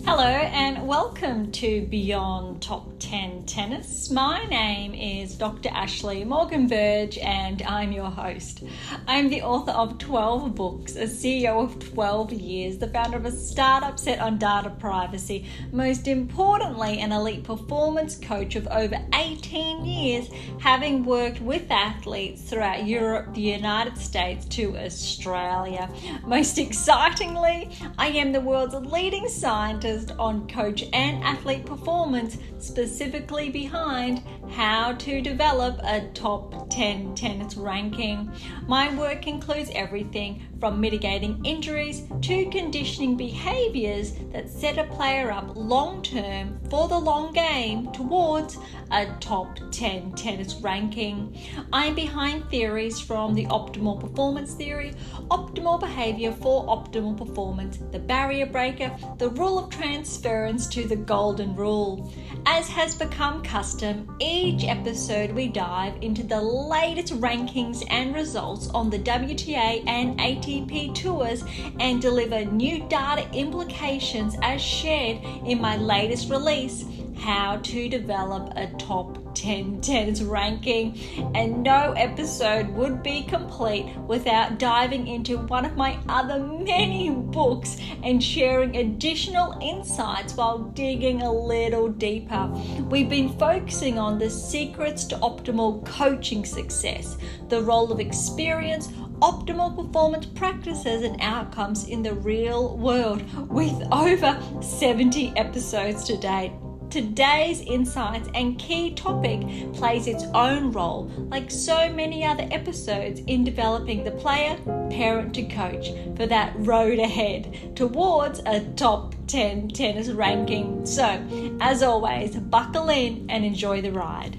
Hello and welcome to Beyond Top 10 Tennis. My name is Dr. Ashley Morgan Berge and I'm your host. I'm the author of 12 books, a CEO of 12 years, the founder of a startup set on data privacy, most importantly an elite performance coach of over 18 years, having worked with athletes throughout Europe, the United States to Australia. Most excitingly, I am the world's leading scientist on coach and athlete performance, specifically behind how to develop a top 10 tennis ranking. My work includes everything from mitigating injuries to conditioning behaviors that set a player up long-term for the long game towards a top 10 tennis ranking. I'm behind theories from the optimal performance theory, optimal behavior for optimal performance, the barrier breaker, the rule of transference to the golden rule. As has become custom, each episode we dive into the latest rankings and results on the WTA and ATP tours and deliver new data implications as shared in my latest release, How to Develop a Top 10 Tennis Ranking. And no episode would be complete without diving into one of my other many books and sharing additional insights while digging a little deeper. We've been focusing on the secrets to optimal coaching success, the role of experience, optimal performance practices and outcomes in the real world, with over 70 episodes to date. Today's insights and key topic plays its own role, like so many other episodes, in developing the player, parent to coach for that road ahead towards a top 10 tennis ranking. So, as always, buckle in and enjoy the ride.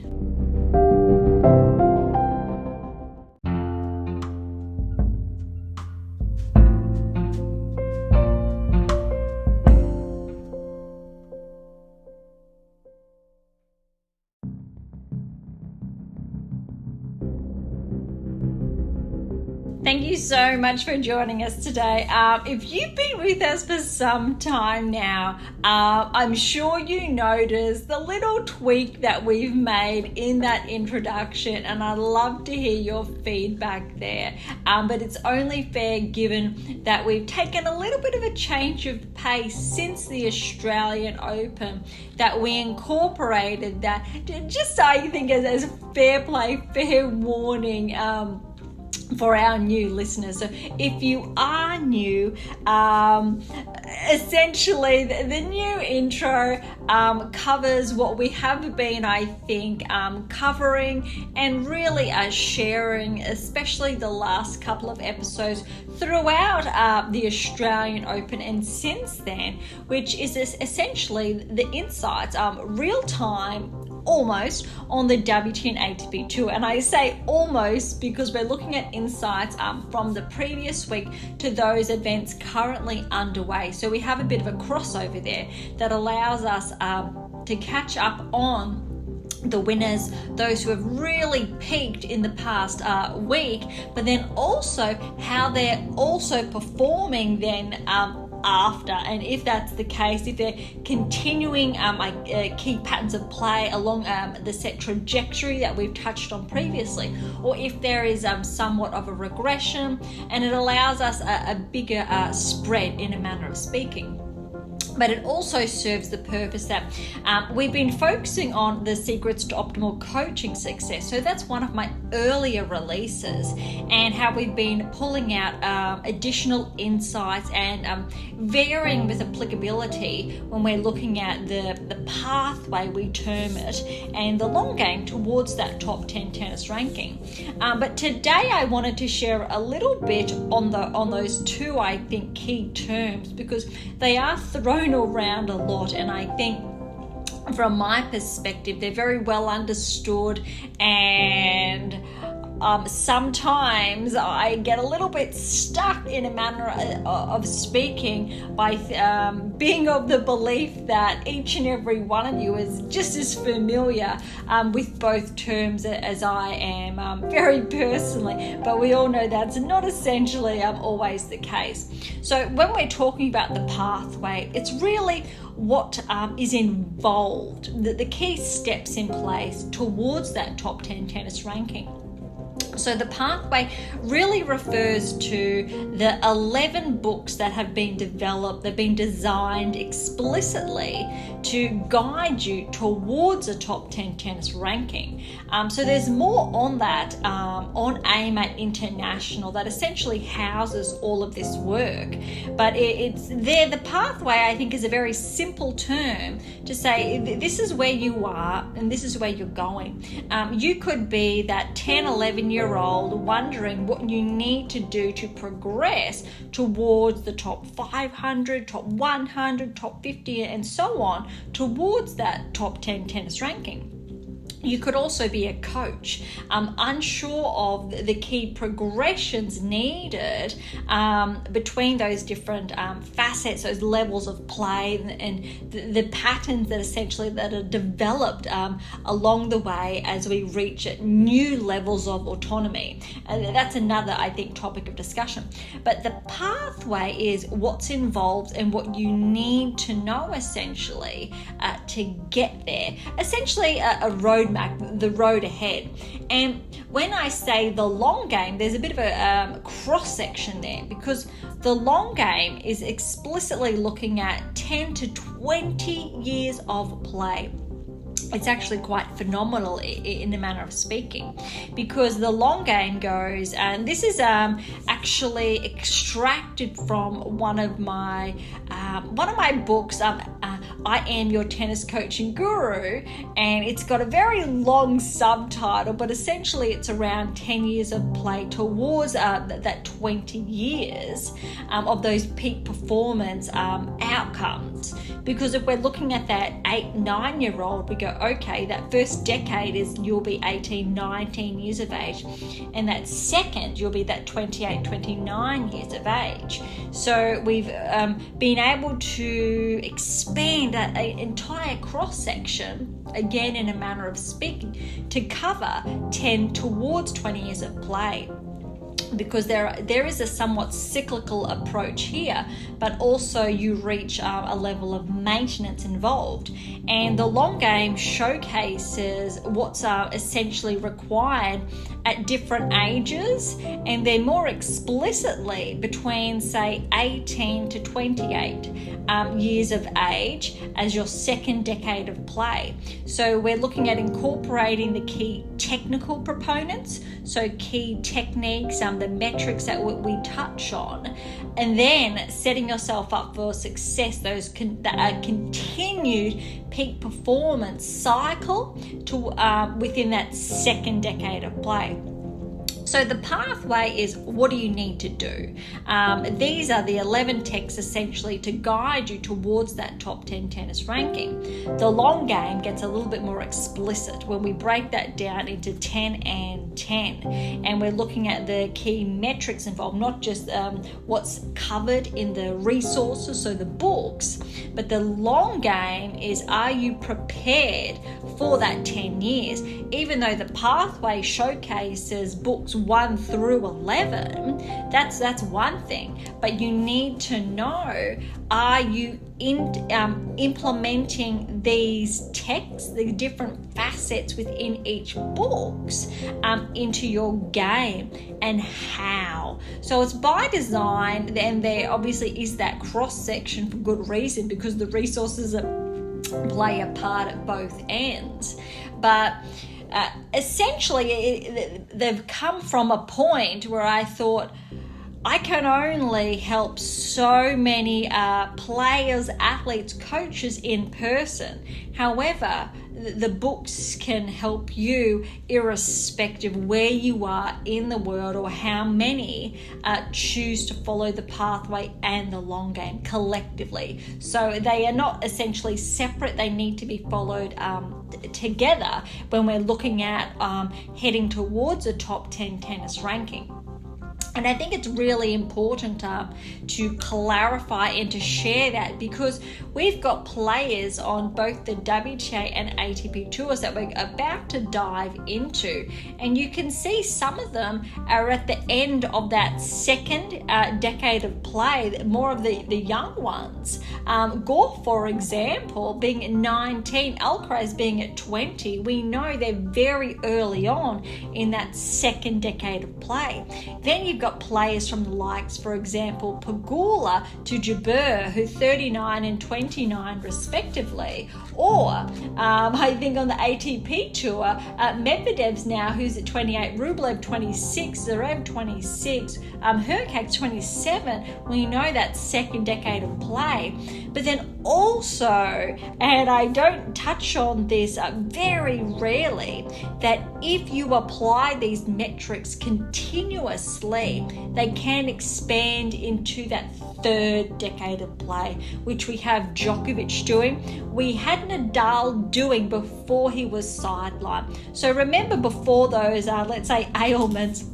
Thank you so much for joining us today. If you've been with us for some time now, I'm sure you noticed the little tweak that we've made in that introduction, and I'd love to hear your feedback there. But it's only fair given that we've taken a little bit of a change of pace since the Australian Open, that we incorporated that, just so I think as a fair play, fair warning, for our new listeners. So if you are new, essentially the new intro covers what we have been, I think, covering and really sharing, especially the last couple of episodes throughout the Australian Open and since then, which is essentially the insights, real time, almost, on the WTA and ATP tour. And I say almost because we're looking at insights from the previous week to those events currently underway. So we have a bit of a crossover there that allows us to catch up on the winners, those who have really peaked in the past week, but then also how they're also performing then after, and if that's the case, if they're continuing key patterns of play along the set trajectory that we've touched on previously, or if there is somewhat of a regression, and it allows us a bigger spread, in a manner of speaking. But it also serves the purpose that we've been focusing on the secrets to optimal coaching success. So that's one of my earlier releases, and how we've been pulling out additional insights and varying with applicability when we're looking at the pathway, we term it, and the long game towards that top 10 tennis ranking. But today I wanted to share a little bit on those two, I think, key terms, because they are thrown around a lot, and I think from my perspective they're very well understood, and sometimes I get a little bit stuck in a manner of speaking by being of the belief that each and every one of you is just as familiar with both terms as I am, very personally, but we all know that's not essentially always the case. So when we're talking about the pathway, it's really what is involved, the key steps in place towards that top 10 tennis ranking. So the pathway really refers to the 11 books that have been developed, they've been designed explicitly to guide you towards a top 10 tennis ranking. So there's more on that on AIMAT International that essentially houses all of this work. But it's there. The pathway, I think, is a very simple term to say this is where you are and this is where you're going. You could be that 10, 11-year-old wondering what you need to do to progress towards the top 500, top 100, top 50, and so on, towards that top 10 tennis ranking. You could also be a coach, unsure of the key progressions needed between those different facets, those levels of play, and the patterns that essentially that are developed along the way as we reach new levels of autonomy. And that's another, I think, topic of discussion. But the pathway is what's involved and what you need to know essentially to get there. Essentially a roadmap, the road ahead. And when I say the long game, there's a bit of a cross-section there, because the long game is explicitly looking at 10 to 20 years of play. It's actually quite phenomenal in a manner of speaking, because the long game goes, and this is actually extracted from one of my books, I Am Your Tennis Coaching Guru, and it's got a very long subtitle, but essentially it's around 10 years of play towards that 20 years of those peak performance outcomes. Because if we're looking at that 8, 9-year-old, we go, okay, that first decade is you'll be 18, 19 years of age, and that second you'll be that 28, 29 years of age. So we've been able to expand that entire cross-section, again in a manner of speaking, to cover 10 towards 20 years of play. Because there is a somewhat cyclical approach here, but also you reach a level of maintenance involved. And the long game showcases what's essentially required at different ages, and they're more explicitly between, say, 18 to 28 years of age as your second decade of play. So we're looking at incorporating the key technical proponents, so key techniques, the metrics that we touch on, and then setting yourself up for success, those that continued peak performance cycle to within that second decade of play. So the pathway is, what do you need to do? These are the 11 texts essentially to guide you towards that top 10 tennis ranking. The long game gets a little bit more explicit when we break that down into 10 and 10. And we're looking at the key metrics involved, not just what's covered in the resources, so the books, but the long game is, are you prepared for that 10 years? Even though the pathway showcases books 1 through 11, that's one thing, but you need to know, are you implementing these texts, the different facets within each books into your game, and how? So it's by design, and there obviously is that cross section for good reason, because the resources play a part at both ends. But essentially they've come from a point where I thought, I can only help so many players, athletes, coaches in person. However, the books can help you irrespective of where you are in the world or how many choose to follow the pathway and the long game collectively. So they are not essentially separate. They need to be followed together when we're looking at heading towards a top 10 tennis ranking. And I think it's really important to clarify and to share that, because we've got players on both the WTA and ATP tours that we're about to dive into. And you can see some of them are at the end of that second decade of play, more of the young ones. Gore, for example, being at 19, Alcaraz being at 20, we know they're very early on in that second decade of play. Then you've got players from the likes, for example, Pegula to Jabeur, who 39 and 29 respectively. Or I think on the ATP tour, Medvedev's now, who's at 28, Rublev 26, Zverev 26, Hurkacz 27. We know that second decade of play. But then also, and I don't touch on this very rarely, that if you apply these metrics continuously, they can expand into that third decade of play, which we have Djokovic doing. We had Nadal doing before he was sidelined. So remember, before those, let's say, ailments,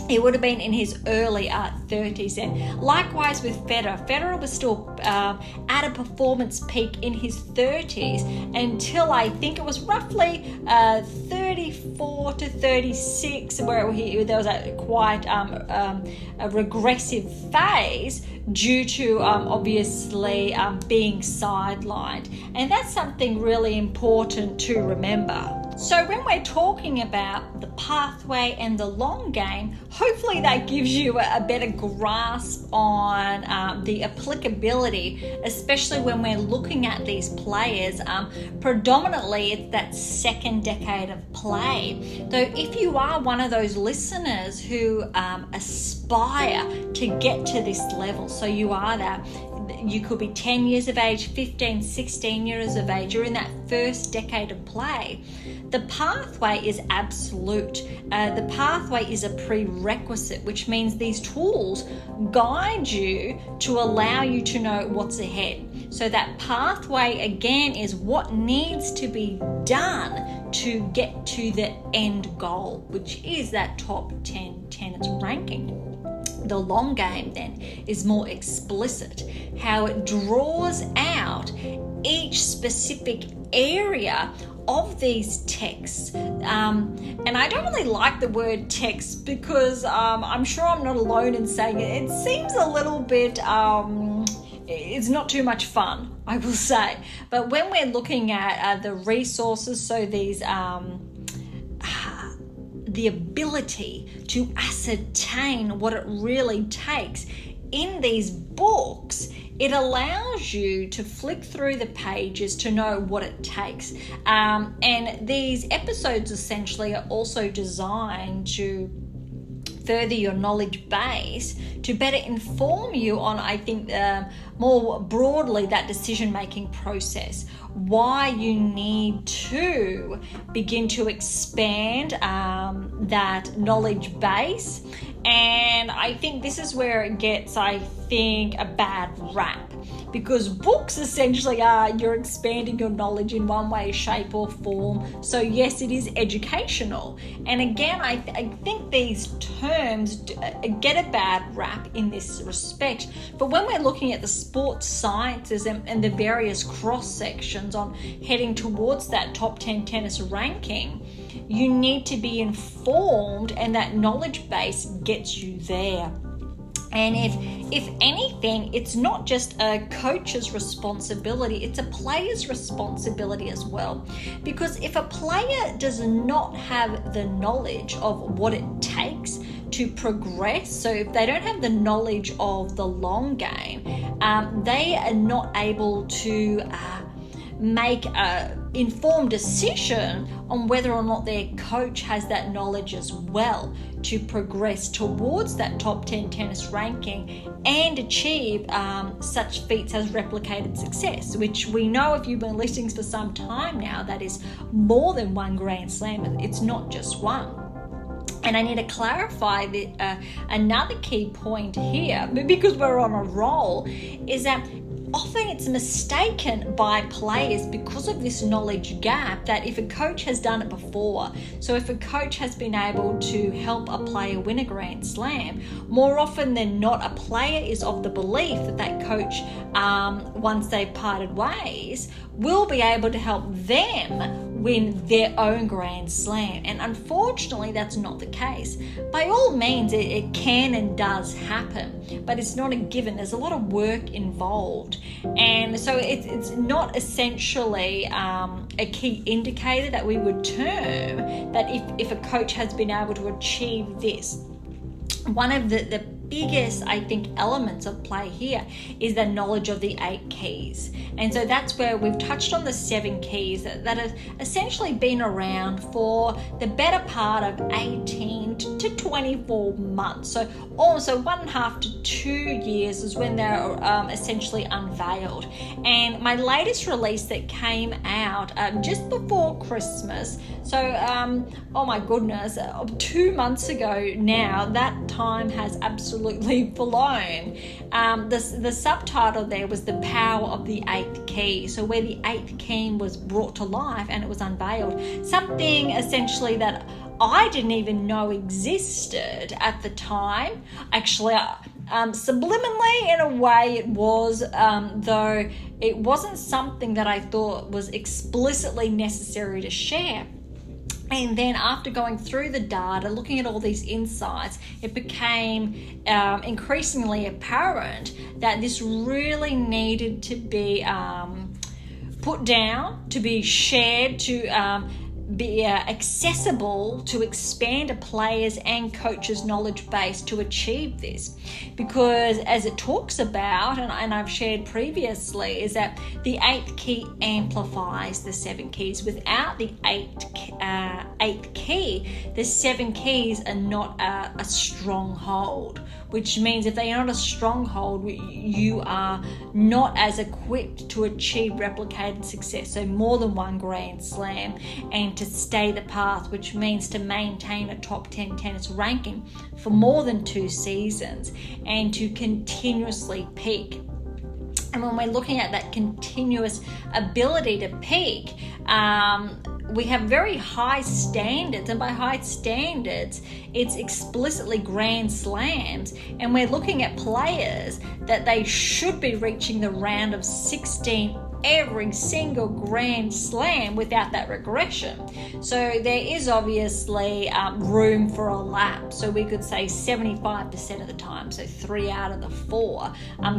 he would have been in his early 30s. And likewise with Federer. Federer was still at a performance peak in his 30s until I think it was roughly 34 to 36, where there was a quite a regressive phase due to obviously being sidelined. And that's something really important to remember. So when we're talking about the pathway and the long game, hopefully that gives you a better grasp on the applicability, especially when we're looking at these players. Predominantly, it's that second decade of play. Though if you are one of those listeners who aspire to get to this level, so you are that, you could be 10 years of age, 15, 16 years of age, you're in that first decade of play. The pathway is absolute. The pathway is a prerequisite, which means these tools guide you to allow you to know what's ahead. So that pathway, again, is what needs to be done to get to the end goal, which is that top 10 tennis ranking. The long game then is more explicit, how it draws out each specific area of these texts. And I don't really like the word text, because I'm sure I'm not alone in saying it. It seems a little bit, it's not too much fun, I will say. But when we're looking at the resources, so these the ability to ascertain what it really takes in these books, it allows you to flick through the pages to know what it takes. And these episodes essentially are also designed to further your knowledge base, to better inform you on, I think, more broadly, that decision-making process, why you need to begin to expand that knowledge base. And I think this is where it gets, I think, a bad rap, because books essentially are, you're expanding your knowledge in one way, shape or form. So yes, it is educational. And again, I think these terms get a bad rap in this respect. But when we're looking at the sports sciences and the various cross sections on heading towards that top 10 tennis ranking, you need to be informed, and that knowledge base gets you there. And if anything, it's not just a coach's responsibility, it's a player's responsibility as well. Because if a player does not have the knowledge of what it takes to progress, so if they don't have the knowledge of the long game, they are not able to make informed decision on whether or not their coach has that knowledge as well to progress towards that top 10 tennis ranking and achieve such feats as replicated success, which we know, if you've been listening for some time now, that is more than one Grand Slam. It's not just one. And I need to clarify that another key point here, because we're on a roll, is that often it's mistaken by players because of this knowledge gap that if a coach has done it before, so if a coach has been able to help a player win a Grand Slam, more often than not, a player is of the belief that that coach, once they've parted ways, will be able to help them win their own Grand Slam. And unfortunately, that's not the case. By all means, it can and does happen, but it's not a given. There's a lot of work involved. And so it's not essentially a key indicator that we would term that if a coach has been able to achieve this. One of the biggest, I think, elements of play here is the knowledge of the 8 keys. And so that's where we've touched on the 7 keys that have essentially been around for the better part of 18 to 24 months. So also 1.5 to 2 years is when they're essentially unveiled. And my latest release that came out just before Christmas, so oh my goodness, 2 months ago now, that time has absolutely flown. The subtitle there was The Power of the 8th Key. So where the 8th key was brought to life and it was unveiled. Something essentially that I didn't even know existed at the time. Actually, subliminally in a way it was, though it wasn't something that I thought was explicitly necessary to share. And then after going through the data, looking at all these insights, it became increasingly apparent that this really needed to be put down, to be shared, to be accessible, to expand a player's and coach's knowledge base to achieve this. Because as it talks about, and I've shared previously, is that the 8th key amplifies the 7 keys. Without the 8th key, the 7 keys are not a stronghold, which means if they are not a stronghold, you are not as equipped to achieve replicated success, so more than one Grand Slam, and to stay the path, which means to maintain a top 10 tennis ranking for more than 2 seasons and to continuously peak. And when we're looking at that continuous ability to peak, we have very high standards, and by high standards, it's explicitly Grand Slams, and we're looking at players that they should be reaching the round of 16 every single Grand Slam without that regression. So there is obviously room for a lap. So we could say 75% of the time, so 3 out of the 4,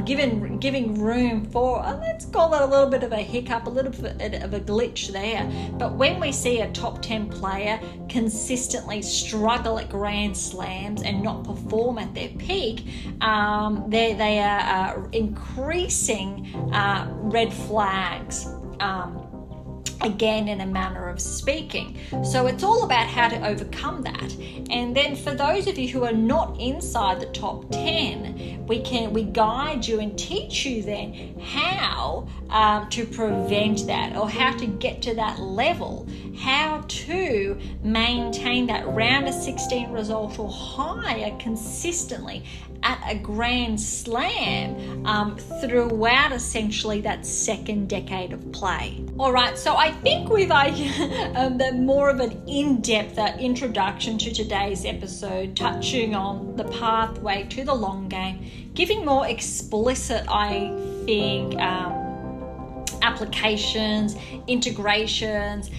giving room for, let's call it a little bit of a hiccup, a little bit of a glitch there. But when we see a top 10 player consistently struggle at Grand Slams and not perform at their peak, they are increasing red flags. Again, in a manner of speaking. So it's all about how to overcome that. And then for those of you who are not inside the top 10, we guide you and teach you then how to prevent that, or how to get to that level, how to maintain that round of 16 result or higher consistently at a Grand Slam throughout essentially that second decade of play. All right, so I think with more of an in-depth introduction to today's episode, touching on the pathway to the long game, giving more explicit, I think, applications, integrations,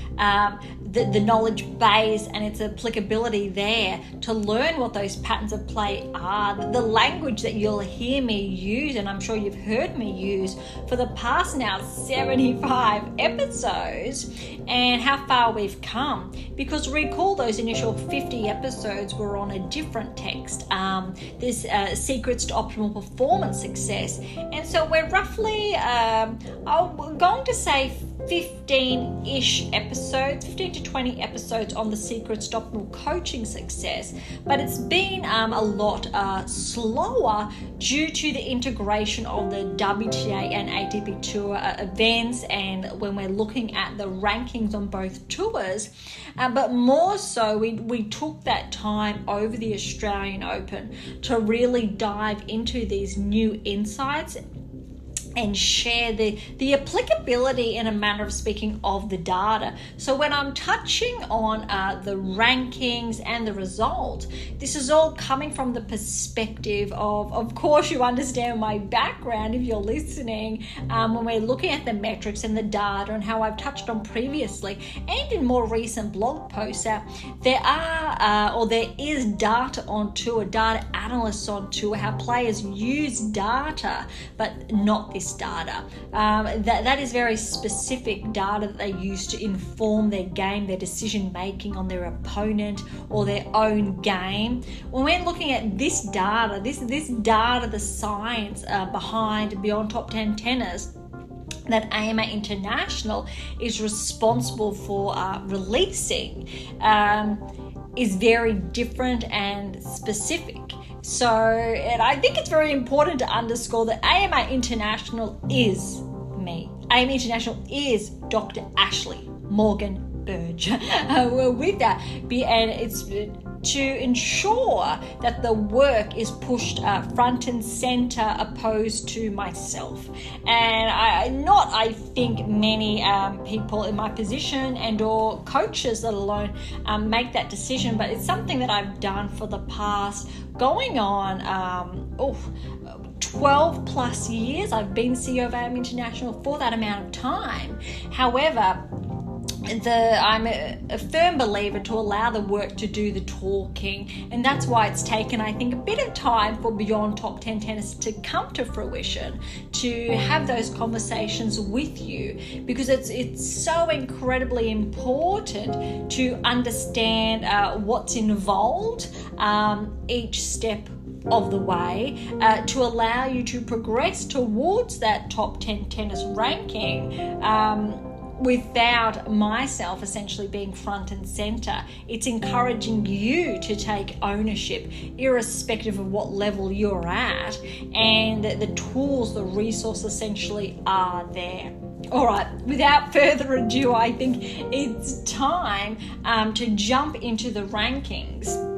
the knowledge base and its applicability there to learn what those patterns of play are, the language that you'll hear me use, and I'm sure you've heard me use for the past now 75 episodes, and how far we've come. Because recall those initial 50 episodes were on a different text, this secrets to optimal performance success, and so we're roughly I'm going to say 15-ish episodes, 15 to 20 episodes on the secrets to optimal coaching success, but it's been a lot slower due to the integration of the WTA and ATP tour events, and when we're looking at the rankings on both tours, but more so we took that time over the Australian Open to really dive into these new insights and share the applicability, in a manner of speaking, of the data. So when I'm touching on the rankings and the results, this is all coming from the perspective of course, you understand my background if you're listening, when we're looking at the metrics and the data and how I've touched on previously and in more recent blog posts, there is data on tour, data analysts on tour, how players use data, but not this data. That is very specific data that they use to inform their game, their decision making on their opponent or their own game. When we're looking at this data, this data, the science behind Beyond Top 10 Tennis that AMA International is responsible for releasing, is very different and specific. So, and I think it's very important to underscore that AMA International is me. AMA International is Dr. Ashley Morgan Berge. With that, and it's to ensure that the work is pushed front and center, opposed to myself. And I think many people in my position and or coaches, let alone make that decision, but it's something that I've done for the past going on 12 plus years. I've been CEO of AM International for that amount of time. However, I'm a firm believer to allow the work to do the talking, and that's why it's taken, I think, a bit of time for Beyond Top 10 Tennis to come to fruition, to have those conversations with you, because it's so incredibly important to understand what's involved each step of the way, to allow you to progress towards that top 10 tennis ranking without myself essentially being front and center. It's encouraging you to take ownership irrespective of what level you're at, and the tools, the resources essentially are there. All right, without further ado, I think it's time to jump into the rankings.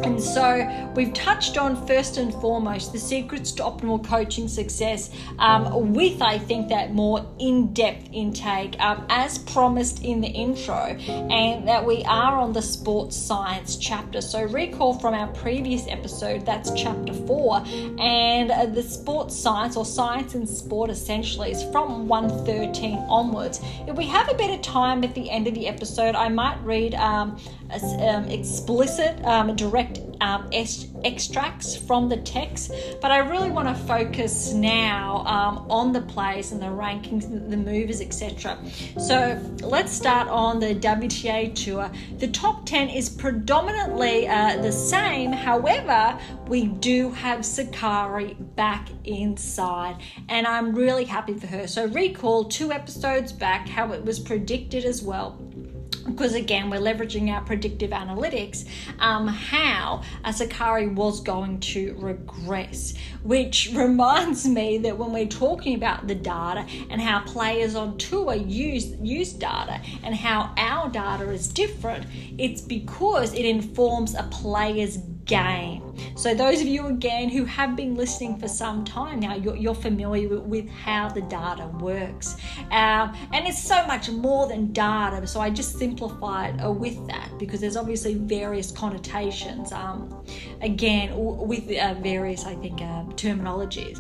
And so we've touched on, first and foremost, the secrets to optimal coaching success, with, I think, that more in-depth intake, as promised in the intro, and that we are on the sports science chapter. So recall from our previous episode, that's chapter 4, and the sports science, or science in sport essentially, is from 113 onwards. If we have a bit of time at the end of the episode, I might read explicit, direct extracts from the text, but I really want to focus now on the plays and the rankings, the movers, etc. So let's start on the WTA tour. The top 10 is predominantly the same. However, we do have Sakari back inside, and I'm really happy for her. So recall 2 episodes back how it was predicted as well, because again, we're leveraging our predictive analytics, how Sakari was going to regress, which reminds me that when we're talking about the data and how players on tour use data and how our data is different, it's because it informs a player's game. So those of you, again, who have been listening for some time now, you're familiar with how the data works. And it's so much more than data, so I just simplified with that, because there's obviously various connotations, again, with various, I think, terminologies.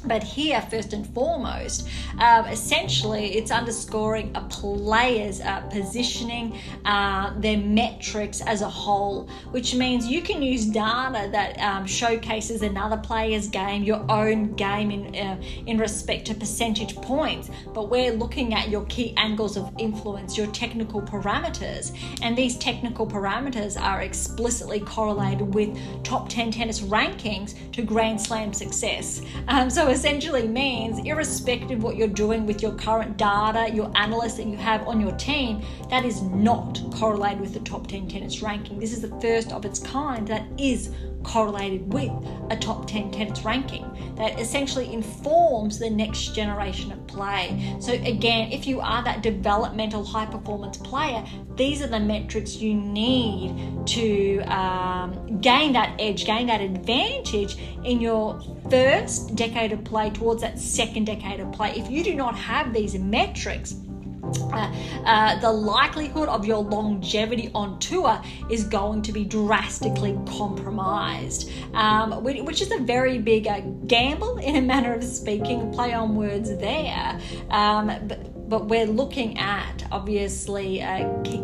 But here, first and foremost, essentially it's underscoring a player's positioning, their metrics as a whole, which means you can use data that showcases another player's game, your own game in respect to percentage points, but we're looking at your key angles of influence, your technical parameters, and these technical parameters are explicitly correlated with top 10 tennis rankings to Grand Slam success. So essentially means, irrespective of what you're doing with your current data, your analysts that you have on your team, that is not correlated with the top 10 tennis ranking. This is the first of its kind that is correlated with a top 10 tennis ranking that essentially informs the next generation of play. So again, if you are that developmental high performance player, these are the metrics you need to gain that edge, gain that advantage in your first decade of play towards that second decade of play. If you do not have these metrics, the likelihood of your longevity on tour is going to be drastically compromised, which is a very big gamble in a manner of speaking, play on words there. But we're looking at, obviously,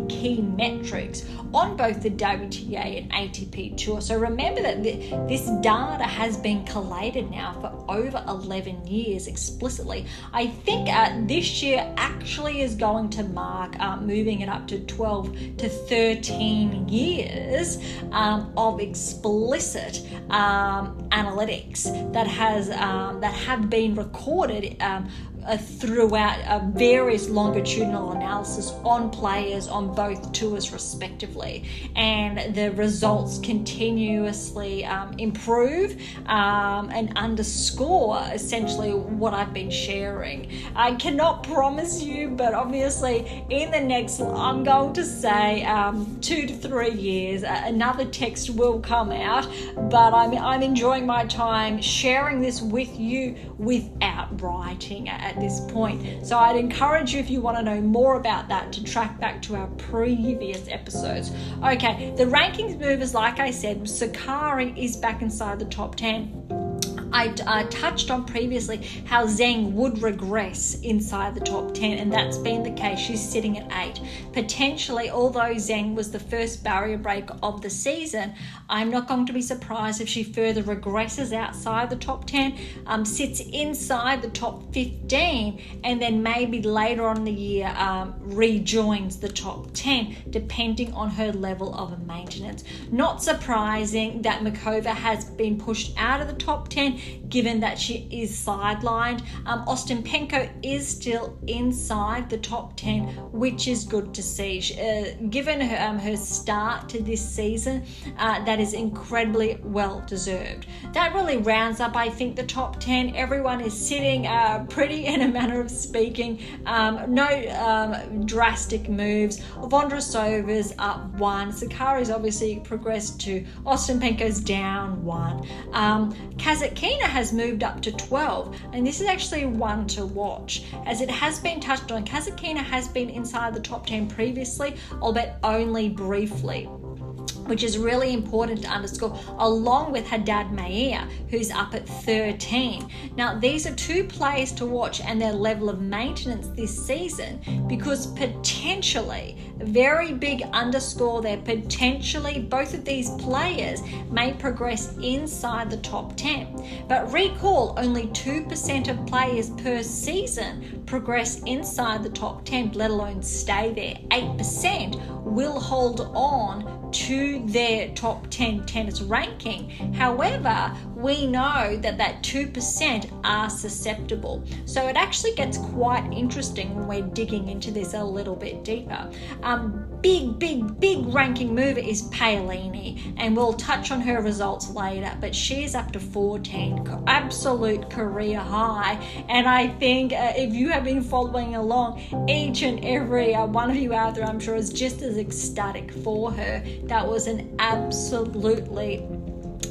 key metrics on both the WTA and ATP Tour. So remember that this data has been collated now for over 11 years explicitly. I think this year actually is going to mark moving it up to 12 to 13 years of explicit analytics that have been recorded throughout various longitudinal analysis on players on both tours respectively, and the results continuously improve and underscore essentially what I've been sharing. I cannot promise you, but obviously in the next, I'm going to say 2 to 3 years, another text will come out, but I'm enjoying my time sharing this with you without writing at this point. So I'd encourage you, if you want to know more about that, to track back to our previous episodes. Okay, the rankings movers, like I said, Sakari is back inside the top 10. I touched on previously how Zheng would regress inside the top 10, and that's been the case. She's sitting at 8. Potentially, although Zheng was the first barrier breaker of the season, I'm not going to be surprised if she further regresses outside the top 10, sits inside the top 15, and then maybe later on in the year rejoins the top 10, depending on her level of maintenance. Not surprising that Makova has been pushed out of the top 10, given that she is sidelined. Ostapenko is still inside the top 10, which is good to see. Given her start to this season, that is incredibly well deserved. That really rounds up, I think, the top 10. Everyone is sitting pretty, in a manner of speaking. No drastic moves. Vondrasova's up 1. Sakari's obviously progressed 2. Ostapenko's down 1. Kazatkina has moved up to 12, and this is actually one to watch, as it has been touched on. Kazatkina has been inside the top 10 previously, albeit only briefly, which is really important to underscore, along with Haddad Maia, who's up at 13. Now, these are two players to watch and their level of maintenance this season, because potentially, very big underscore there, potentially both of these players may progress inside the top 10. But recall, only 2% of players per season progress inside the top 10, let alone stay there. 8% will hold on to their top 10 tennis ranking. However, we know that 2% are susceptible. So it actually gets quite interesting when we're digging into this a little bit deeper. Big ranking mover is Paolini, and we'll touch on her results later, but she's up to 14, absolute career high. And I think if you have been following along, each and every one of you out there, I'm sure, is just as ecstatic for her. That was an absolutely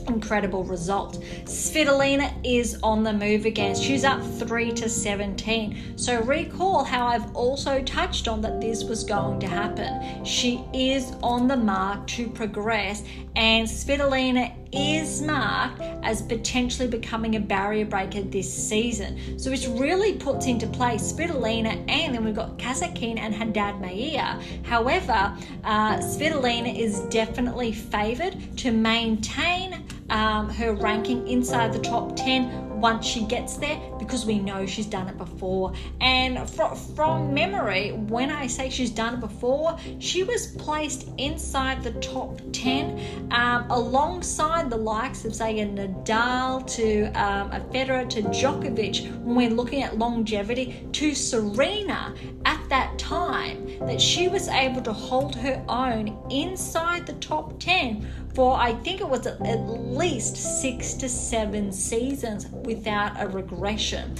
incredible result. Svitolina is on the move again. She's up 3 to 17. So recall how I've also touched on that this was going to happen. She is on the mark to progress, and Svitolina is marked as potentially becoming a barrier breaker this season. So it really puts into play Svitolina, and then we've got Kazatkina and Haddad Maia. However, Svitolina is definitely favoured to maintain her ranking inside the top 10 once she gets there, because we know she's done it before. And from memory, when I say she's done it before, she was placed inside the top 10 alongside the likes of, say, a Nadal to a Federer to Djokovic, when we're looking at longevity, to Serena at that time, that she was able to hold her own inside the top 10 for, I think it was at least 6 to 7 seasons without a regression,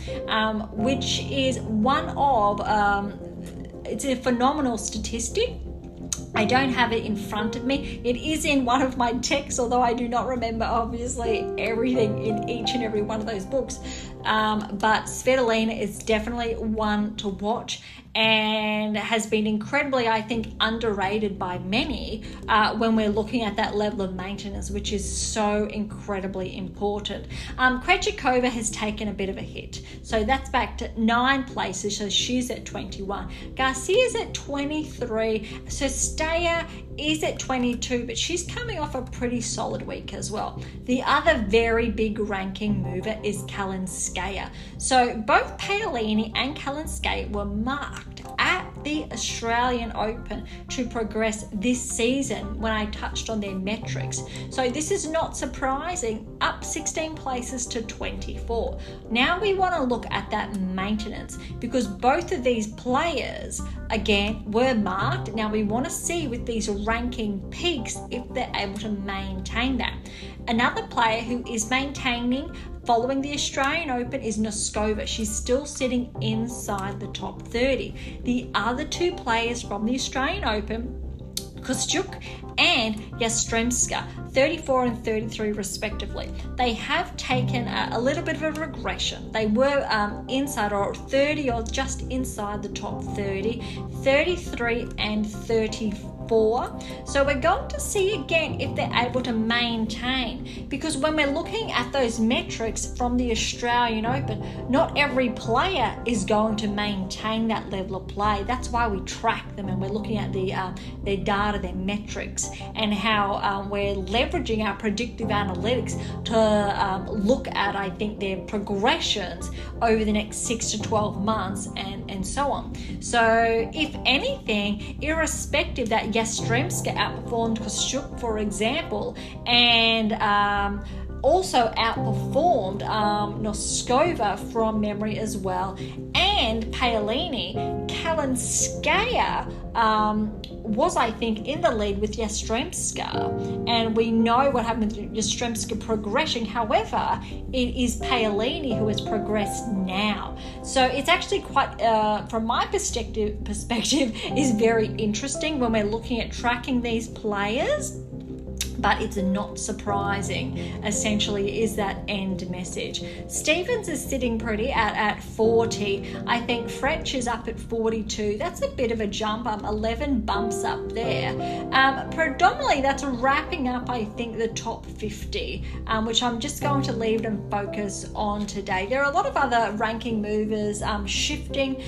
which is one of, it's a phenomenal statistic. I don't have it in front of me. It is in one of my texts, although I do not remember, obviously, everything in each and every one of those books. But Svitolina is definitely one to watch, and has been incredibly, I think, underrated by many when we're looking at that level of maintenance, which is so incredibly important. Krejcikova has taken a bit of a hit, so that's back to 9 places, so she's at 21. Garcia's at 23, so Steyer is at 22, but she's coming off a pretty solid week as well. The other very big ranking mover is Kalinskaya. So both Paolini and Kalinskaya were marked at the Australian Open to progress this season when I touched on their metrics. So this is not surprising, up 16 places to 24. Now we want to look at that maintenance, because both of these players, again, were marked. Now we want to see with these ranking peaks if they're able to maintain that. Another player who is maintaining following the Australian Open is Noskova. She's still sitting inside the top 30. The other 2 players from the Australian Open, Kostyuk and Yastremska, 34 and 33 respectively. They have taken a little bit of a regression. They were inside, or 30 or just inside the top 30, 33 and 34. So we're going to see again if they're able to maintain, because when we're looking at those metrics from the Australian Open, not every player is going to maintain that level of play. That's why we track them, and we're looking at their data, their metrics, and how we're leveraging our predictive analytics to look at, I think, their progressions over the next 6 to 12 months and so on. So if anything, irrespective that Yastremska outperformed Kostyuk, for example, and also outperformed Noskova from memory as well, and Paolini, Kalinskaya was, I think, in the lead with Yastremska, and we know what happened with Yastremska progression. However, it is Paolini who has progressed now. So it's actually quite, from my perspective, is very interesting when we're looking at tracking these players. But it's not surprising, essentially, is that end message. Stevens is sitting pretty at 40. I think French is up at 42. That's a bit of a jump, 11 bumps up there. Predominantly, that's wrapping up, I think, the top 50, which I'm just going to leave and focus on today. There are a lot of other ranking movers shifting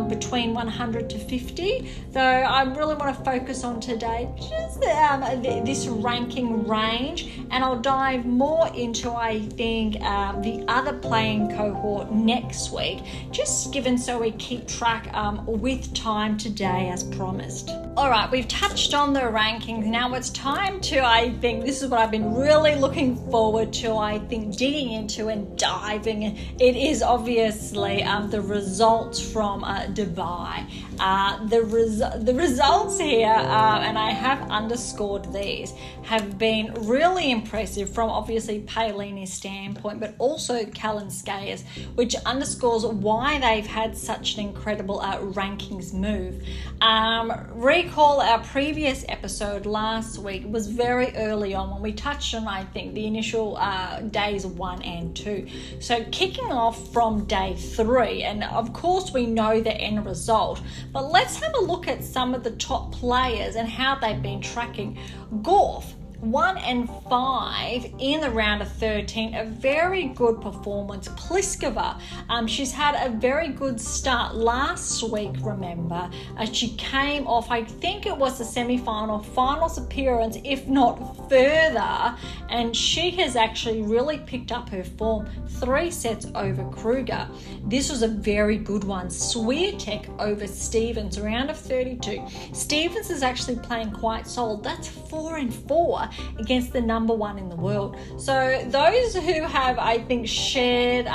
between 100 to 50, though I really want to focus on today just this ranking range, and I'll dive more into, I think, the other playing cohort next week, just given so we keep track with time today as promised. All right, we've touched on the rankings. Now it's time to, I think, this is what I've been really looking forward to, I think, digging into and diving. It is obviously the results from Dubai. The results here, and I have underscored these, have been really impressive from obviously Paolini's standpoint, but also Kalinskaya's, which underscores why they've had such an incredible rankings move. Recall our previous episode last week was very early on when we touched on, I think, the initial days 1 and 2. So kicking off from day 3, and of course we know the end result, but let's have a look at some of the top players and how they've been tracking. Golf, 1-5 in the round of 13, a very good performance. Pliskova, she's had a very good start last week, remember. She came off, I think it was the semi-final, finals appearance, if not further, and she has actually really picked up her form. 3 sets over Kruger. This was a very good one. Swiatek over Stevens, round of 32. Stevens is actually playing quite solid. That's 4-4 against the number 1 in the world. So those who have, I think, shared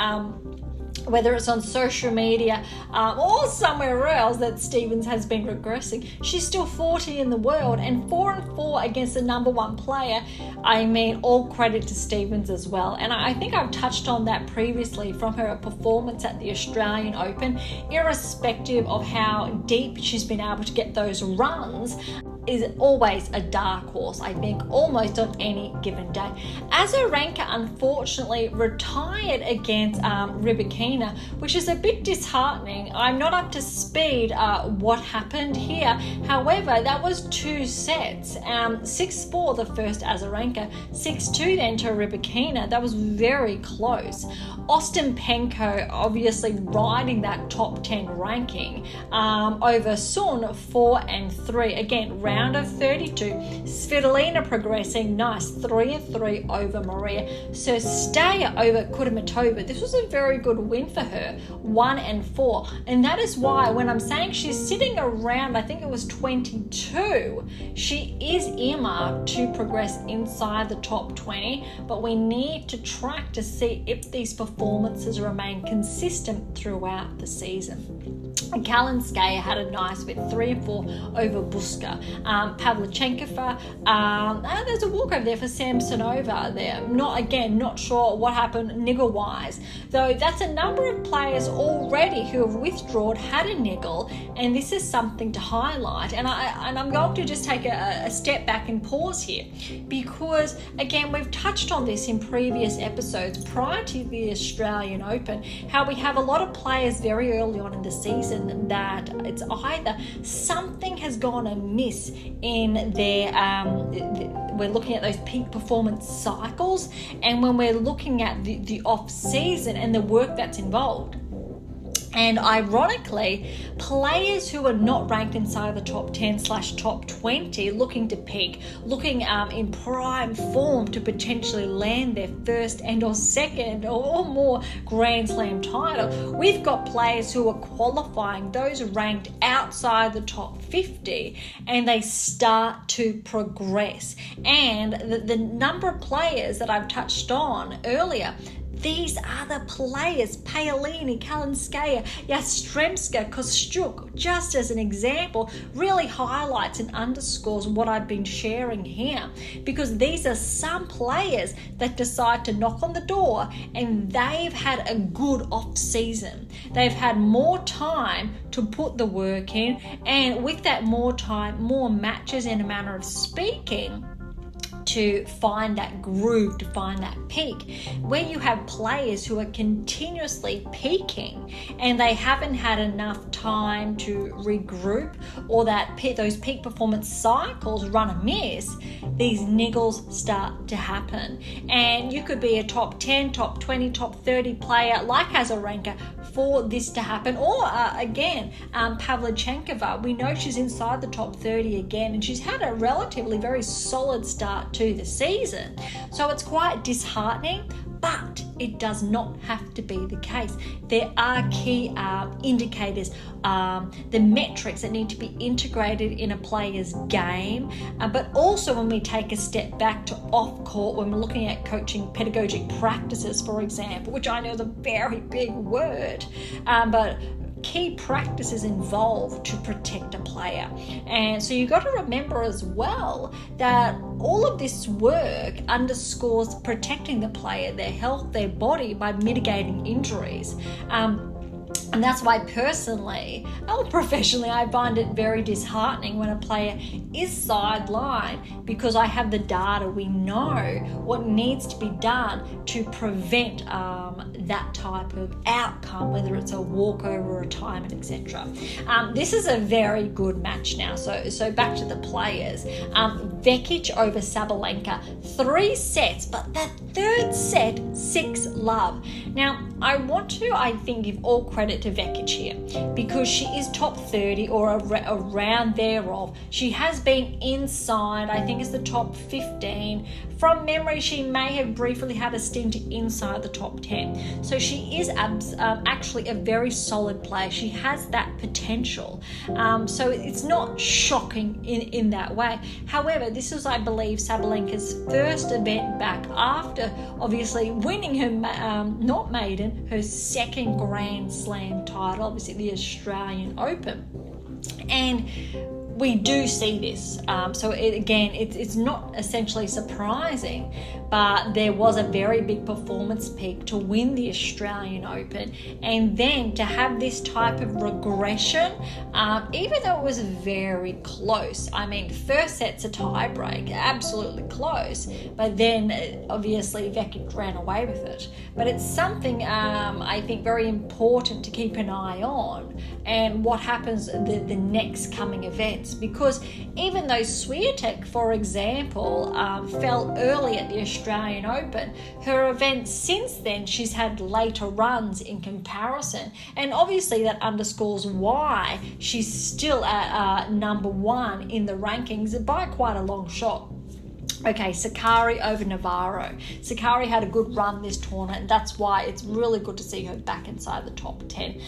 whether it's on social media or somewhere else that Stevens has been regressing, she's still 40 in the world, and 4-4 against the number 1 player. I mean, all credit to Stevens as well. And I think I've touched on that previously from her performance at the Australian Open. Irrespective of how deep she's been able to get those runs, is always a dark horse, I think, almost on any given day. Azarenka unfortunately retired against Rybakina, which is a bit disheartening. I'm not up to speed what happened here. However, that was 2 sets. 6-4 the first Azarenka, 6-2 then to Rybakina. That was very close. Ostapenko obviously riding that top 10 ranking over Sun, 4-3. Again, round of 32. Svitolina progressing, nice, 3-3 over Maria. Staya over Kudermetova. This was a very good win for her, 1-4. And that is why when I'm saying she's sitting around, I think it was 22, she is earmarked to progress inside the top 20, but we need to track to see if these performances remain consistent throughout the season. Kalinskaya had a nice bit, 3-4 over Buska. Pavlyuchenkova, there's a walkover there for Samsonova there. Not sure what happened niggle-wise, though that's a number of players already who have withdrawn, had a niggle, and this is something to highlight. And I'm going to just take a step back and pause here, because again, we've touched on this in previous episodes prior to the Australian Open, how we have a lot of players very early on in the season that it's either something has gone amiss in their we're looking at those peak performance cycles, and when we're looking at the off season and the work that's involved. And ironically, players who are not ranked inside the top 10/top 20, looking to peak, looking in prime form to potentially land their first and or second or more Grand Slam title. We've got players who are qualifying, those ranked outside the top 50, and they start to progress. And the number of players that I've touched on earlier, these are the players, Paolini, Kalinskaya, Yastremska, Kostyuk, just as an example, really highlights and underscores what I've been sharing here, because these are some players that decide to knock on the door and they've had a good off season. They've had more time to put the work in, and with that more time, more matches in a manner of speaking, to find that groove, to find that peak. Where you have players who are continuously peaking and they haven't had enough time to regroup, or that those peak performance cycles run amiss, these niggles start to happen. And you could be a top 10, top 20, top 30 player like Azarenka for this to happen. Or again, Pavlyuchenkova, we know she's inside the top 30 again, and she's had a relatively very solid start to the season. So it's quite disheartening, but it does not have to be the case. There are key indicators, the metrics that need to be integrated in a player's game, but also when we take a step back to off-court, when we're looking at coaching pedagogic practices, for example, which I know is a very big word, but key practices involved to protect a player. And so you've got to remember as well that all of this work underscores protecting the player, their health, their body, by mitigating injuries. And that's why personally, or professionally, I find it very disheartening when a player is sidelined, because I have the data. We know what needs to be done to prevent that type of outcome, whether it's a walkover, retirement, etc. This is a very good match now. So back to the players. Vekic over Sabalenka, 3 sets, but that third set, 6-love. Now, I want to, I think, give all credit to Vekic here because she is top 30 or around thereof. She has been inside, I think it's the top 15. From memory, she may have briefly had a stint inside the top 10. So she is actually a very solid player. She has that potential. So it's not shocking in that way. However, this was, I believe, Sabalenka's first event back after obviously winning her, not maiden, her second Grand Slam title, obviously the Australian Open. And we do see this. So it's not essentially surprising, but there was a very big performance peak to win the Australian Open, and then to have this type of regression, even though it was very close. I mean, first set's a tiebreak, absolutely close, but then obviously Vekic ran away with it. But it's something I think very important to keep an eye on, and what happens the next coming events, because even though Swiatek, for example, fell early at the Australian Open, her events since then, she's had later runs in comparison, and obviously that underscores why she's still at number 1 in the rankings by quite a long shot. Okay, Sakari over Navarro. Sakari had a good run this tournament, and that's why it's really good to see her back inside the top 10.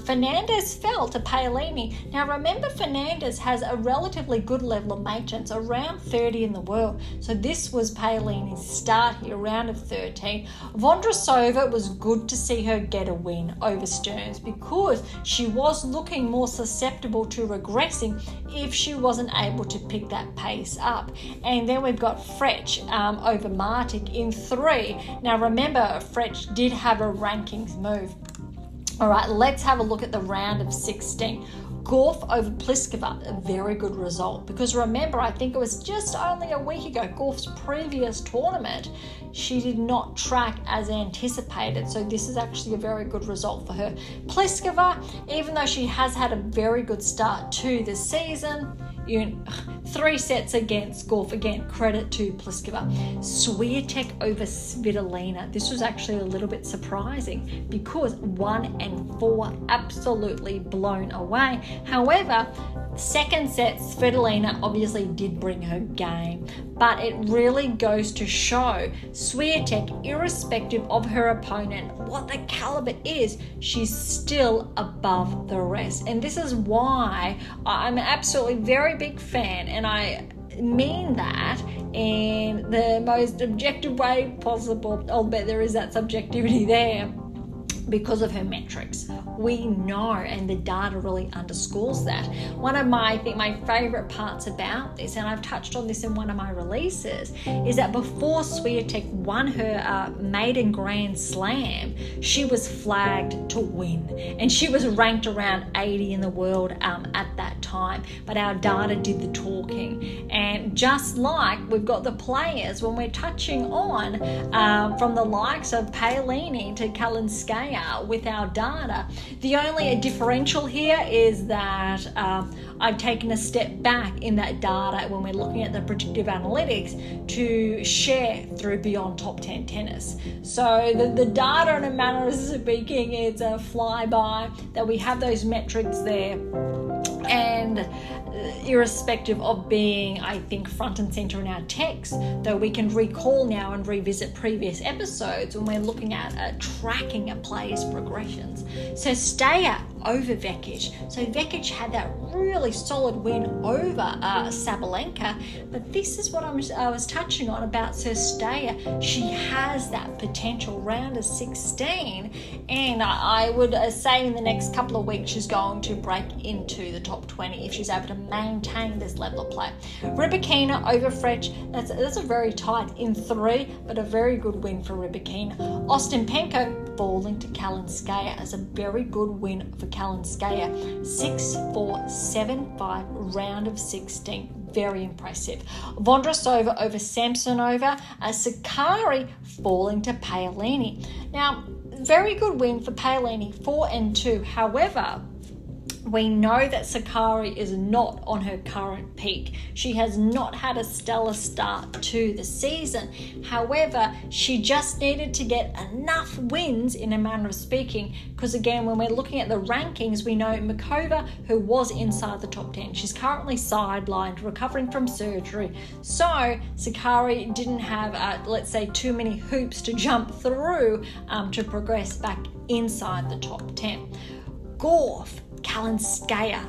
Fernandez fell to Paolini. Now, remember, Fernandez has a relatively good level of maintenance, around 30 in the world. So this was Paolini's start here, round of 13. Vondrasova, was good to see her get a win over Stearns because she was looking more susceptible to regressing if she wasn't able to pick that pace up. And then we've got Fretch over Martic in 3. Now remember, Fretch did have a rankings move. All right, let's have a look at the round of 16. Gauff over Pliskova, a very good result, because remember, I think it was just only a week ago, Gauff's previous tournament, she did not track as anticipated, so this is actually a very good result for her. Pliskova, even though she has had a very good start to the season, 3 sets against Gauff, again, credit to Pliskova. Swiatek over Svitolina. This was actually a little bit surprising because 1 and 4 absolutely blown away. However, second set, Svitolina obviously did bring her game, but it really goes to show Swiatek, irrespective of her opponent, what the caliber is, she's still above the rest. And this is why I'm absolutely very big fan, and I mean that in the most objective way possible, albeit there is that subjectivity there, because of her metrics. We know, and the data really underscores that. One of my, I think my favorite parts about this, and I've touched on this in one of my releases, is that before Swiatek won her maiden Grand Slam, she was flagged to win, and she was ranked around 80 in the world at that time, but our data did the talking. And just like we've got the players, when we're touching on from the likes of Paolini to Kalinskaya with our data, the only differential here is that I've taken a step back in that data when we're looking at the predictive analytics to share through Beyond Top 10 Tennis. So the data, in a manner of speaking, it's a flyby, that we have those metrics there. And irrespective of being, I think, front and center in our text, though we can recall now and revisit previous episodes when we're looking at tracking a player's progressions. So Steyer over Vekic. So Vekic had that really solid win over Sabalenka, but this is what I was touching on about Sir Steyer. She has that potential, round of 16, and I would say in the next couple of weeks she's going to break into the top 20 if she's able to maintain this level of play. Rybakina over Fretch, that's a very tight in 3, but a very good win for Rybakina. Ostapenko falling to Kalinskaya as a very good win for Kalinskaya. 6-4, 7-5, round of 16. Very impressive. Vondrasova over Samsonova. Sakari falling to Paolini. Now, very good win for Paolini, 4-2. However, We know that Sakkari is not on her current peak. She has not had a stellar start to the season. However, she just needed to get enough wins, in a manner of speaking, because again, when we're looking at the rankings, we know Makova, who was inside the top 10, she's currently sidelined, recovering from surgery. So Sakkari didn't have, let's say, too many hoops to jump through to progress back inside the top 10. Gauff, Kalinskaya,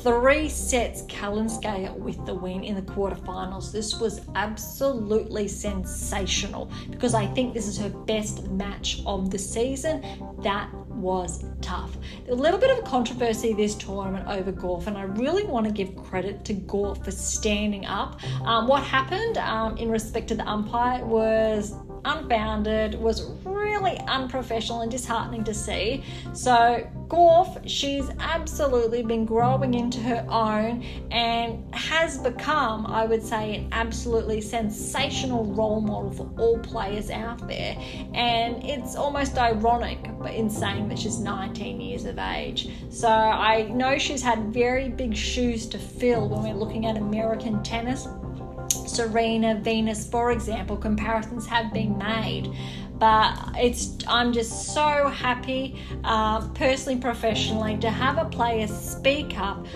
3 sets Kalinskaya with the win in the quarterfinals. This was absolutely sensational because I think this is her best match of the season. That was tough. A little bit of a controversy this tournament over Gauff, and I really want to give credit to Gauff for standing up. What happened in respect to the umpire was unfounded, was really unprofessional and disheartening to see. So Gauff, she's absolutely been growing into her own and has become, I would say, an absolutely sensational role model for all players out there. And it's almost ironic in saying that she's 19 years of age. So I know she's had very big shoes to fill when we're looking at American tennis. Serena, Venus, for example, comparisons have been made. But I'm just so happy, personally, professionally, to have a player speak up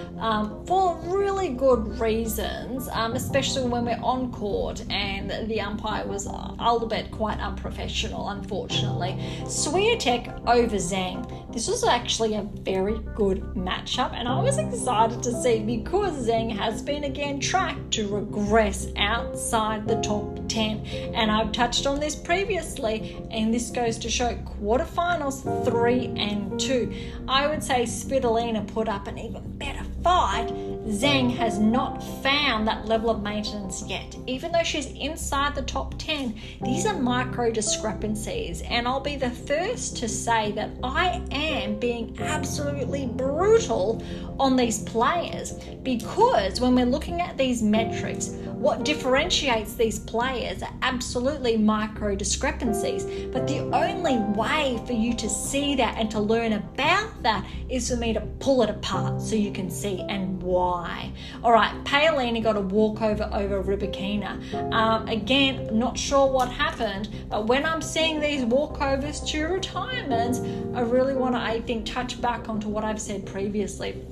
for really good reasons, especially when we're on court and the umpire was albeit quite unprofessional, unfortunately. Swiatek over Zheng. This was actually a very good matchup, and I was excited to see because Zheng has been again tracked to regress outside the top 10. And I've touched on this previously, and this goes to show quarterfinals 3 and 2. I would say Svitolina put up an even better fight. Zheng has not found that level of maintenance yet. Even though she's inside the top 10, these are micro discrepancies, and I'll be the first to say that I am being absolutely brutal on these players, because when we're looking at these metrics, what differentiates these players are absolutely micro discrepancies. But the only way for you to see that and to learn about that is for me to pull it apart so you can see and why. All right, Paolini got a walkover over Rybakina. Again, not sure what happened, but when I'm seeing these walkovers to retirements, I really want to, I think, touch back onto what I've said previously.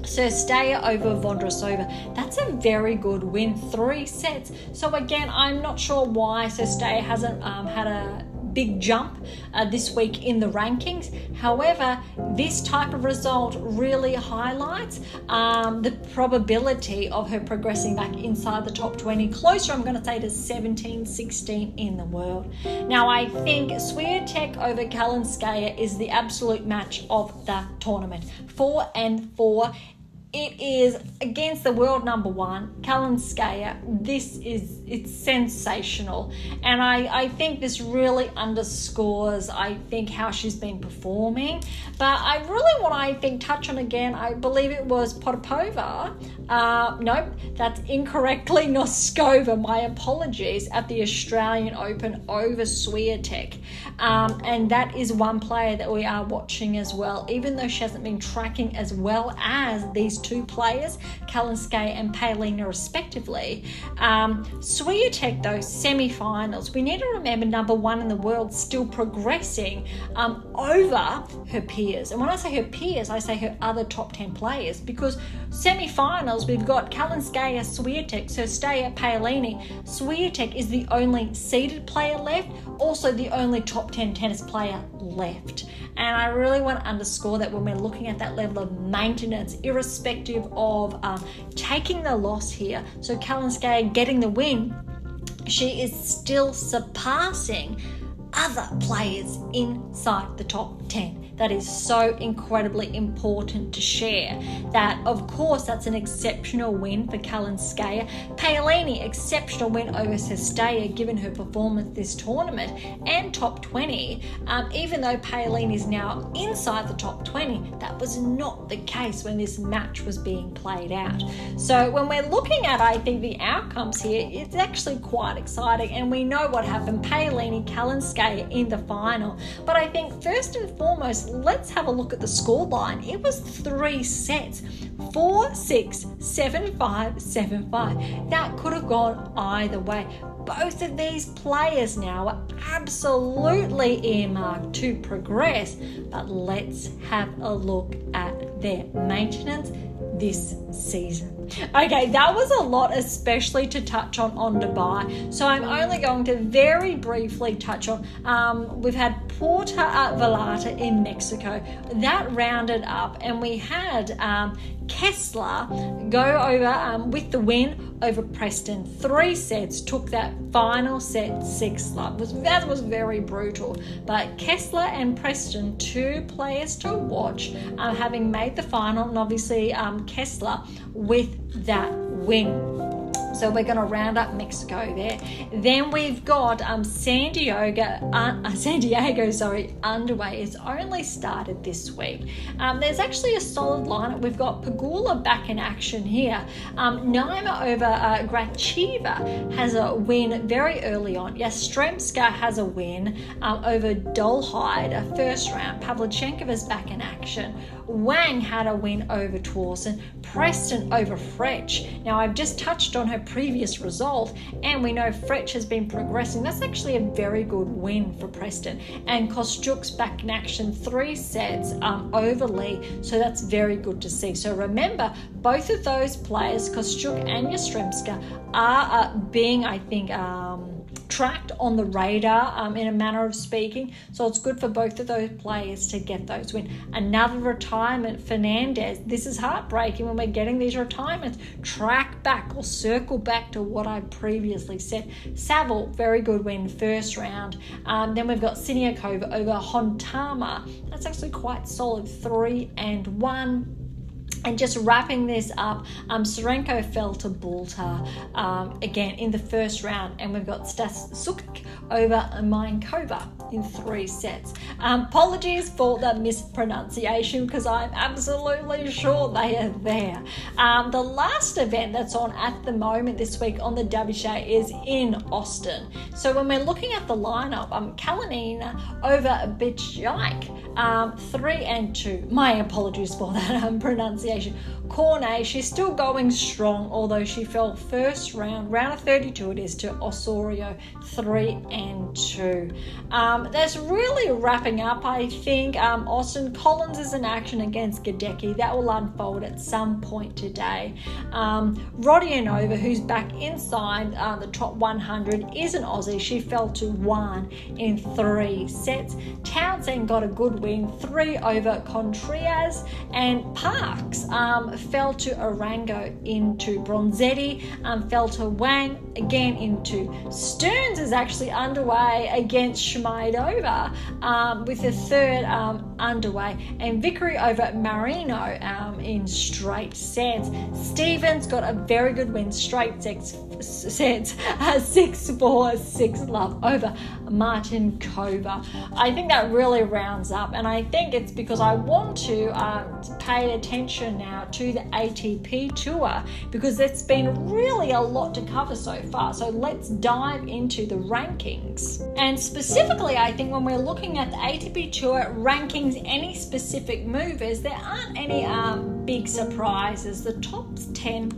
Sersteya over Vondrasova. That's a very good win, 3 sets. So again, I'm not sure why Sersteya hasn't had a big jump this week in the rankings. However, this type of result really highlights the probability of her progressing back inside the top 20, closer, I'm going to say, to 17, 16 in the world. Now, I think Swiatek over Kalinskaya is the absolute match of the tournament. 4 and 4. It is against the world number 1, Kalinskaya. It's sensational. And I think this really underscores, I think, how she's been performing. But I really want to, touch on again, I believe it was Potapova. Nope, that's incorrectly Noskova. My apologies, at the Australian Open over Swiatek. And that is one player that we are watching as well, even though she hasn't been tracking as well as these 2 players, Kalinskaya and Paolini respectively. Swiatek, though, semi-finals. We need to remember number 1 in the world still progressing over her peers. And when I say her peers, I say her other top 10 players, because semi-finals, we've got Kalinskaya, Swiatek, Sersteya, Paolini. Swiatek is the only seeded player left, also the only top 10 tennis player left. And I really want to underscore that when we're looking at that level of maintenance, irrespective of taking the loss here, so Kalinskaya getting the win, she is still surpassing other players inside the top 10. That is so incredibly important to share. That, of course, that's an exceptional win for Kalinskaya. Paolini, exceptional win over Sersteya given her performance this tournament, and top 20. Even though Paolini is now inside the top 20, that was not the case when this match was being played out. So when we're looking at, I think, the outcomes here, it's actually quite exciting, and we know what happened. Paolini, Kalinskaya in the final. But I think first and foremost, first, let's have a look at the scoreline. It was 3 sets, 4-6, 7-5, 7-5. That could have gone either way. Both of these players now are absolutely earmarked to progress, but let's have a look at their maintenance this season. Okay, that was a lot, especially to touch on Dubai. So I'm only going to very briefly touch on, we've had Puerto Vallarta in Mexico. That rounded up, and we had Kessler go over with the win over Preston. 3 sets, took that final set 6-love. That was very brutal. But Kessler and Preston, 2 players to watch, having made the final, and obviously Kessler with that win. So we're going to round up Mexico there. Then we've got San Diego underway. It's only started this week. There's actually a solid lineup. We've got Pegula back in action here. Naima over Gracheva has a win very early on. Yastremska has a win over Dolhide, a first round. Pavlyuchenkova's back in action. Wang had a win over Towson. Preston over Fretch. Now, I've just touched on her previous result, and we know Fretch has been progressing. That's actually a very good win for Preston. And Kostyuk's back in action, 3 sets over Lee, so that's very good to see. So remember, both of those players, Kostyuk and Yastremska, are being, I think, tracked on the radar in a manner of speaking. So it's good for both of those players to get those wins. Another retirement, Fernandez. This is heartbreaking when we're getting these retirements. Track back or circle back to what I previously said. Saville, very good win, first round. Then we've got Siniakova over Hontama. That's actually quite solid, 3-1. And just wrapping this up, Serenko fell to Bulta again in the first round, and we've got Stas Sukic over Mainkova in 3 sets. Apologies for the mispronunciation, because I'm absolutely sure they are there. The last event that's on at the moment this week on the WTA is in Austin. So when we're looking at the lineup, Kalinina over Bijak, 3-2. My apologies for that pronunciation. Cornet, she's still going strong, although she fell first round of 32 it is, to Osorio, 3-2. That's really wrapping up, I think. Austin Collins is in action against Gadecki. That will unfold at some point today. Rodionova, who's back inside the top 100, is an Aussie. She fell to 1 in 3 sets. Townsend got a good win, 3 over Contreras, and Parks fell to Arango into Bronzetti, fell to Wang, again into Stearns is actually underway against Schmidova with the third underway, and Vickery over Marino in straight sets. Stevens got a very good win, straight sets, 6-4, 6-love over Martin Kova. I think that really rounds up, and I think it's because I want to pay attention now to the ATP tour, because it's been really a lot to cover so far. So let's dive into the rankings. And specifically, I think when we're looking at the ATP tour rankings, any specific movers, there aren't any big surprises. The top 10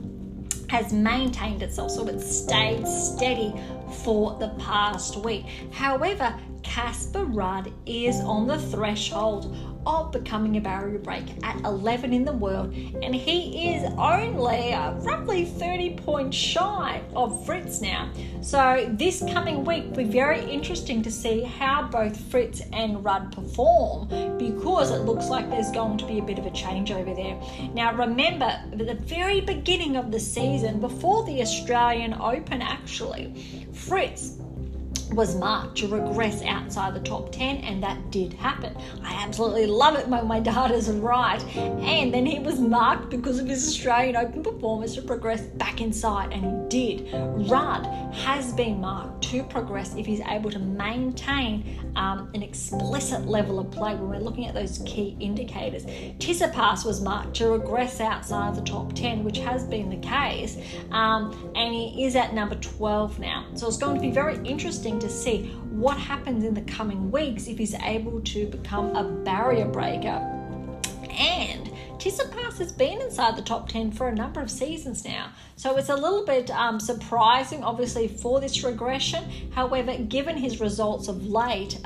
has maintained itself, so it's stayed steady for the past week. However, Casper Ruud is on the threshold of becoming a barrier break at 11 in the world, and he is only roughly 30 points shy of Fritz now. So this coming week will be very interesting to see how both Fritz and Ruud perform, because it looks like there's going to be a bit of a changeover there. Now remember, at the very beginning of the season, before the Australian Open actually, Fritz was marked to regress outside the top 10, and that did happen. I absolutely love it when my data's right. And then he was marked because of his Australian Open performance to progress back inside, and he did. Ruud has been marked to progress if he's able to maintain an explicit level of play when we're looking at those key indicators. Tsitsipas was marked to regress outside the top 10, which has been the case, and he is at number 12 now. So it's going to be very interesting interesting to see what happens in the coming weeks if he's able to become a barrier breaker. And Tsitsipas has been inside the top 10 for a number of seasons now. So it's a little bit surprising, obviously, for this regression. However, given his results of late,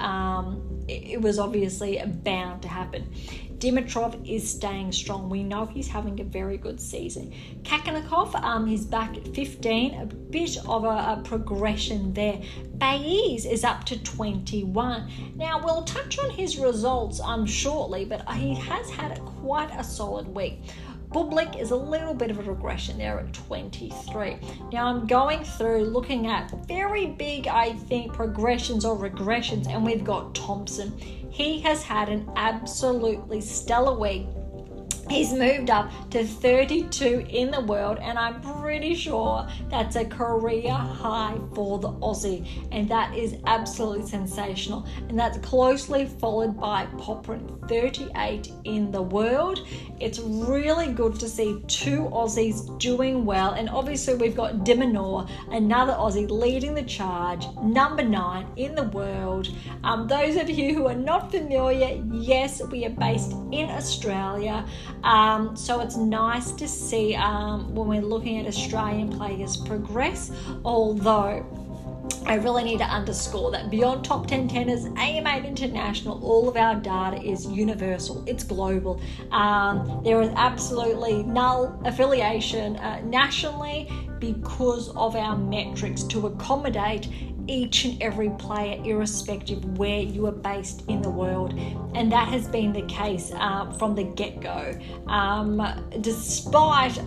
it was obviously bound to happen. Dimitrov is staying strong. We know he's having a very good season. Kakanakov, he's back at 15, a bit of a progression there. Baez is up to 21. Now, we'll touch on his results shortly, but he has had quite a solid week. Bublik is a little bit of a regression there at 23. Now I'm going through looking at very big, I think, progressions or regressions, and we've got Thompson. He has had an absolutely stellar week. He's moved up to 32 in the world, and I'm pretty sure that's a career high for the Aussie, and that is absolutely sensational. And that's closely followed by Popyrin, 38 in the world. It's really good to see two Aussies doing well, and obviously we've got de Minaur, another Aussie, leading the charge, number 9 in the world. Those of you who are not familiar, yes, we are based in Australia. So it's nice to see when we're looking at Australian players progress, although I really need to underscore that beyond top 10 tennis, AMA International, all of our data is universal. It's global. There is absolutely null affiliation nationally because of our metrics to accommodate each and every player, irrespective where you are based in the world. And that has been the case from the get-go. Despite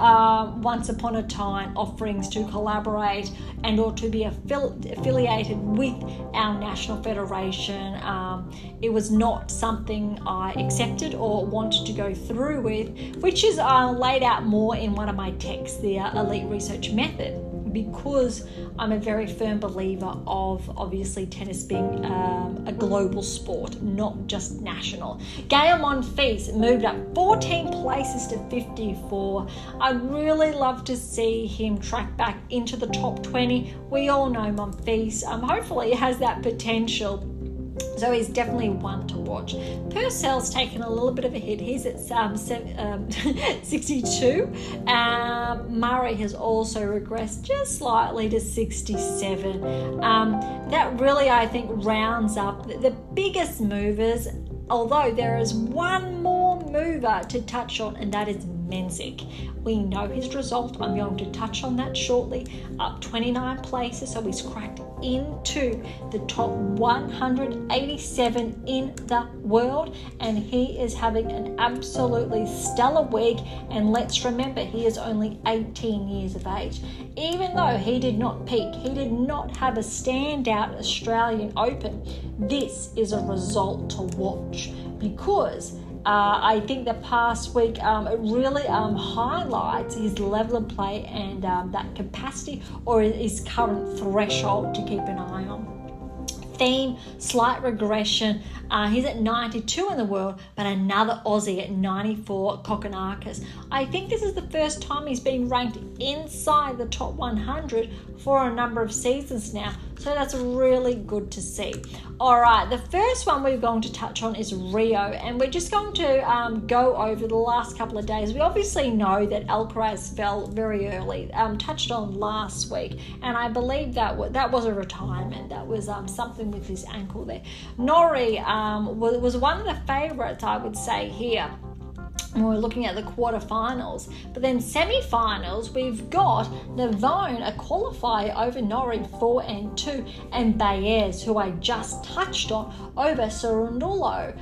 once upon a time offerings to collaborate and or to be affiliated with our national federation, it was not something I accepted or wanted to go through with, which is laid out more in one of my texts, the Elite Research Method, because I'm a very firm believer of obviously tennis being a global sport, not just national. Gael Monfils moved up 14 places to 54. I'd really love to see him track back into the top 20. We all know Monfils hopefully has that potential. So he's definitely one to watch. Purcell's taken a little bit of a hit. He's at 62. Murray has also regressed just slightly to 67. That really, I think, rounds up the biggest movers, although there is one more mover to touch on, and that is Menzies. We know his result. I'm going to touch on that shortly. Up 29 places, so he's cracked into the top 187 in the world, and he is having an absolutely stellar week. And let's remember, he is only 18 years of age. Even though he did not peak, he did not have a standout Australian Open, this is a result to watch, because I think the past week it really highlights his level of play and that capacity or his current threshold to keep an eye on. Theme, slight regression. He's at 92 in the world, but another Aussie at 94, Kokkinakis. I think this is the first time he's been ranked inside the top 100 for a number of seasons now, so that's really good to see. All right, the first one we're going to touch on is Rio, and we're just going to go over the last couple of days. We obviously know that Alcaraz fell very early, touched on last week, and I believe that was a retirement. That was something with his ankle there. Norrie was one of the favourites, I would say, here when we're looking at the quarterfinals. But then semi-finals, we've got Navone, a qualifier over Norrie 4-2, and Baez, who I just touched on, over Cerundolo,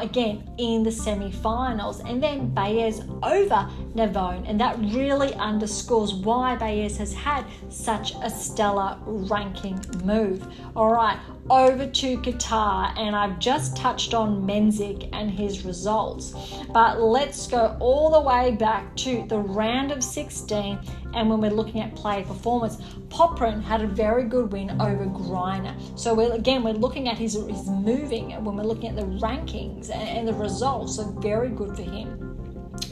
again in the semi-finals, and then Baez over Navone, and that really underscores why Baez has had such a stellar ranking move. All right, over to Qatar, and I've just touched on Menzies and his results, but let's go all the way back to the round of 16, and when we're looking at player performance, Popyrin had a very good win over Greiner. So we're looking at his moving, and when we're looking at the rankings and the results, so very good for him.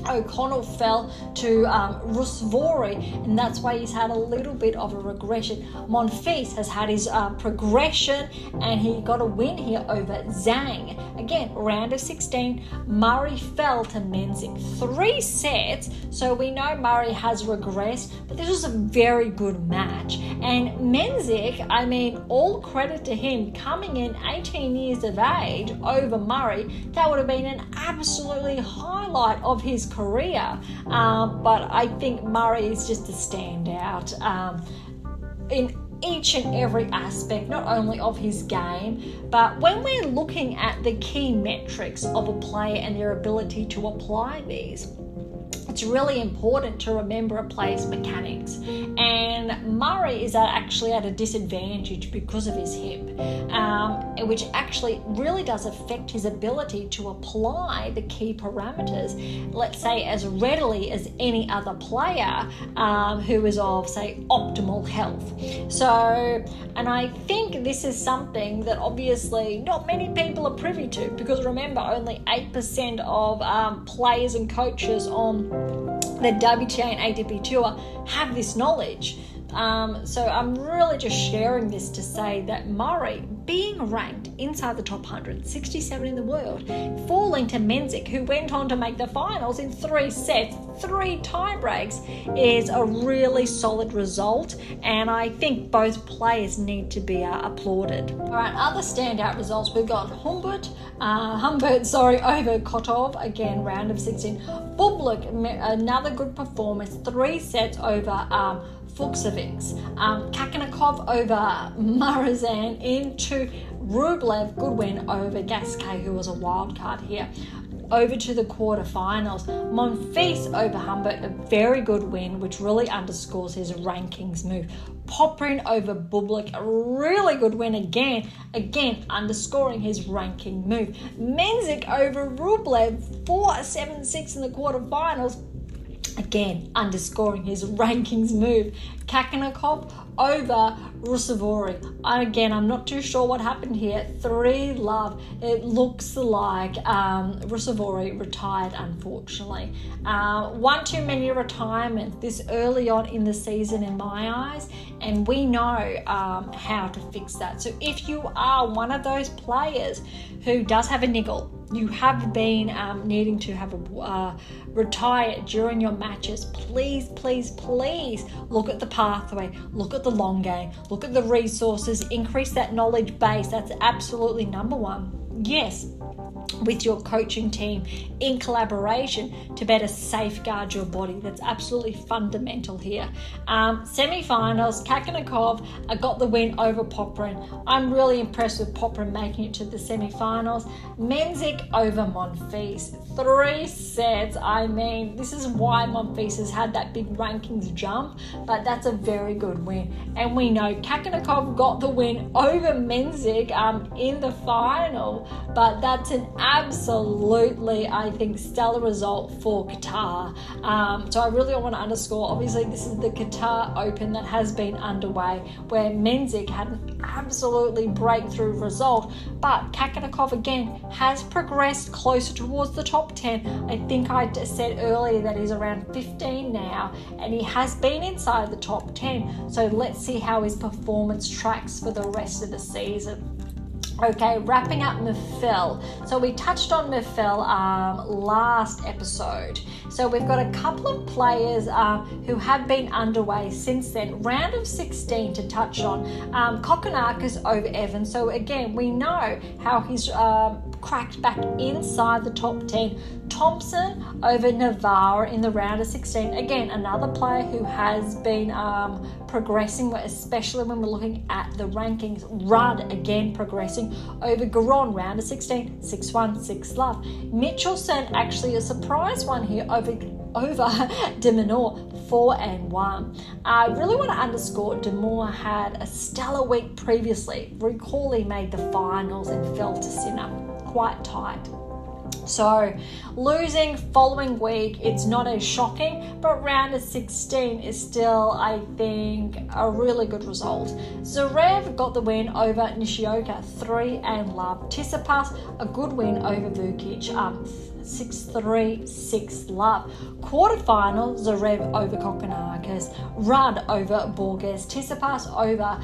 O'Connell fell to Ruusuvuori, and that's why he's had a little bit of a regression. Monfils has had his progression, and he got a win here over Zhang. Again, round of 16, Murray fell to Mensik. 3 sets, so we know Murray has regressed, but this was a very good match. And Mensik, I mean, all credit to him, coming in 18 years of age over Murray. That would have been an absolutely highlight of his career, but I think Murray is just a standout in each and every aspect, not only of his game, but when we're looking at the key metrics of a player and their ability to apply these, it's really important to remember a player's mechanics. And Murray is actually at a disadvantage because of his hip, which actually really does affect his ability to apply the key parameters, let's say, as readily as any other player who is of, say, optimal health. So, and I think this is something that obviously not many people are privy to, because remember, only 8% of players and coaches on the WTA and ATP tour have this knowledge. So I'm really just sharing this to say that Murray, being ranked inside the top 100, 67 in the world, falling to Mensik, who went on to make the finals in 3 sets, 3 tie breaks, is a really solid result, and I think both players need to be applauded. All right, other standout results, we've got Humbert over Kotov, again, round of 16. Bublik, another good performance, 3 sets over Fuchsovics. Kakanakov over Marazan into Rublev, good win over Gasquet, who was a wild card here. Over to the quarterfinals. Monfils over Humbert, a very good win, which really underscores his rankings move. Poprin over Bublik, a really good win again underscoring his ranking move. Mensik over Rublev, 4-7-6 in the quarterfinals, again underscoring his rankings move. Kakanakov over Ruusuvuori. Again, I'm not too sure what happened here. 3-love. It looks like Ruusuvuori retired, unfortunately. One too many retirements this early on in the season in my eyes, and we know how to fix that. So if you are one of those players who does have a niggle, you have been needing to have a retire during your matches, please look at the pathway, look at the long game, look at the resources, increase that knowledge base. That's absolutely number one. Yes, with your coaching team in collaboration to better safeguard your body. That's absolutely fundamental here. Semi-finals, Kakanakov got the win over Poprin. I'm really impressed with Poprin making it to the semi-finals. Mensik over Monfils. 3 sets. I mean, this is why Monfils has had that big rankings jump, but that's a very good win. And we know Kakanakov got the win over Mensik in the final, but that's an absolutely, I think, stellar result for Qatar. So I really want to underscore, obviously this is the Qatar Open that has been underway, where Mensik had an absolutely breakthrough result, but Kakanakov again has progressed closer towards the top 10. I think I said earlier that he's around 15 now, and he has been inside the top 10. So let's see how his performance tracks for the rest of the season. Okay, wrapping up Mafel. So we touched on Mafel last episode. So we've got a couple of players who have been underway since then. Round of 16 to touch on. Kokkinakis over Evans. So again, we know how he's cracked back inside the top 10. Thompson over Navarre in the round of 16. Again, another player who has been progressing, especially when we're looking at the rankings. Rudd again progressing over Garon, round of 16, 6-1, 6-love. Michelson, actually a surprise one here over De Minaur, 4-1. I really want to underscore De Minaur had a stellar week previously. Recall he made the finals and fell to Sinner. Quite tight. So losing following week, it's not as shocking, but round of 16 is still, I think, a really good result. Zverev got the win over Nishioka, 3 love. Tsitsipas, a good win over Vukic, 6-3, 6 love. Quarterfinal, Zverev over Kokkinakis, Rudd over Borges, Tsitsipas over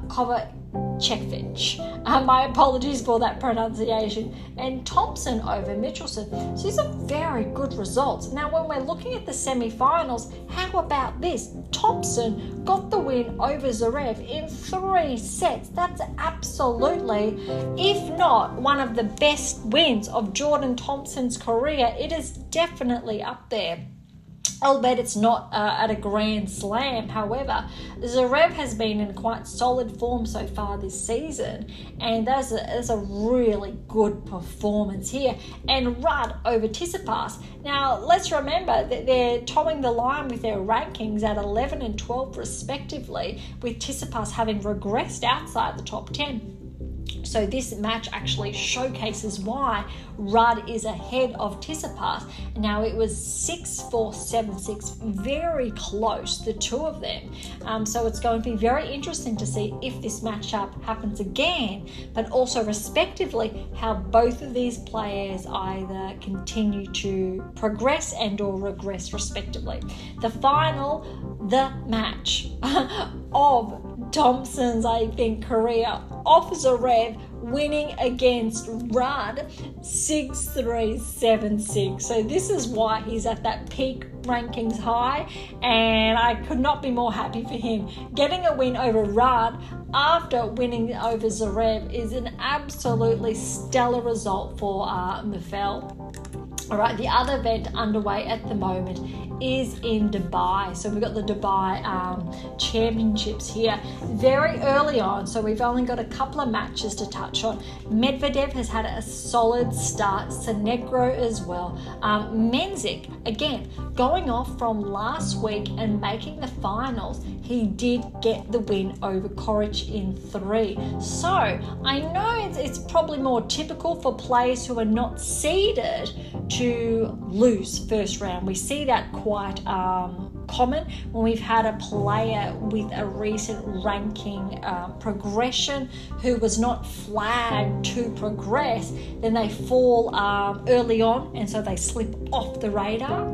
Kovacevic. My apologies for that pronunciation. And Thompson over Michelson. So these are very good results. Now, when we're looking at the semi-finals, how about this? Thompson got the win over Zverev in 3 sets. That's absolutely, if not one of the best wins of Jordan Thompson's career, it is definitely up there. Albeit it's not at a grand slam. However, Zverev has been in quite solid form so far this season, and that's a really good performance here. And Rudd over Tsitsipas. Now, let's remember that they're toeing the line with their rankings at 11 and 12 respectively, with Tsitsipas having regressed outside the top 10. So this match actually showcases why Rudd is ahead of Tsitsipas. Now it was 6-4, 7-6, very close, the two of them. So it's going to be very interesting to see if this matchup happens again, but also respectively how both of these players either continue to progress and or regress respectively. The final, the match of Thompson's, I think, career off Zverev, winning against Rudd 6-3, 7-6. So this is why he's at that peak rankings high, and I could not be more happy for him. Getting a win over Rudd after winning over Zverev is an absolutely stellar result for Mafel. All right, the other event underway at the moment is in Dubai. So we've got the Dubai Championships here very early on. So we've only got a couple of matches to touch on. Medvedev has had a solid start. Sonegro as well. Menzik, again, going off from last week and making the finals. He did get the win over Koric in 3. So I know it's probably more typical for players who are not seeded to lose first round. We see that quite common when we've had a player with a recent ranking progression who was not flagged to progress, then they fall early on, and so they slip off the radar.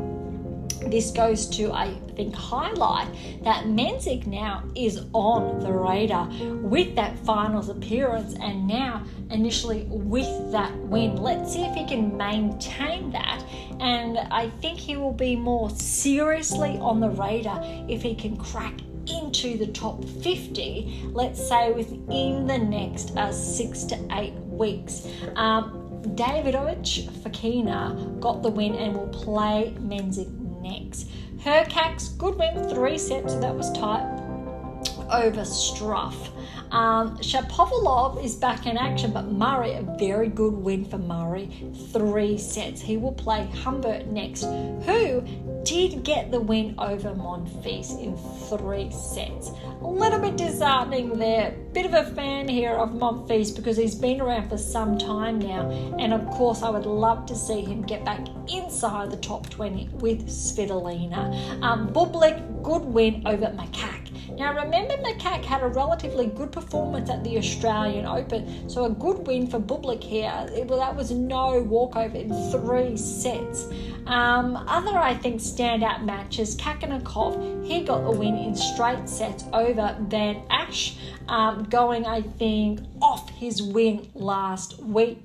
This goes to, I think, highlight that Menzik now is on the radar with that finals appearance, and now initially with that win. Let's see if he can maintain that, and I think he will be more seriously on the radar if he can crack into the top 50, let's say within the next 6 to 8 weeks. Davidovich Fokina got the win and will play Menzik next. Hurkacz, good win, 3 sets, so that was tight, over Struff. Shapovalov is back in action, but Murray, a very good win for Murray, 3 sets. He will play Humbert next, who did get the win over Monfils in 3 sets. A little bit disheartening there. Bit of a fan here of Monfils because he's been around for some time now, and of course I would love to see him get back inside the top 20 with Svitolina. Bublik, good win over Makak. Now remember, Makak had a relatively good performance at the Australian Open, so a good win for Bublik here. That was no walkover in 3 sets. Other, I think, standout matches, Kakanakov, he got a win in straight sets over Van Ash, going, I think, off his win last week.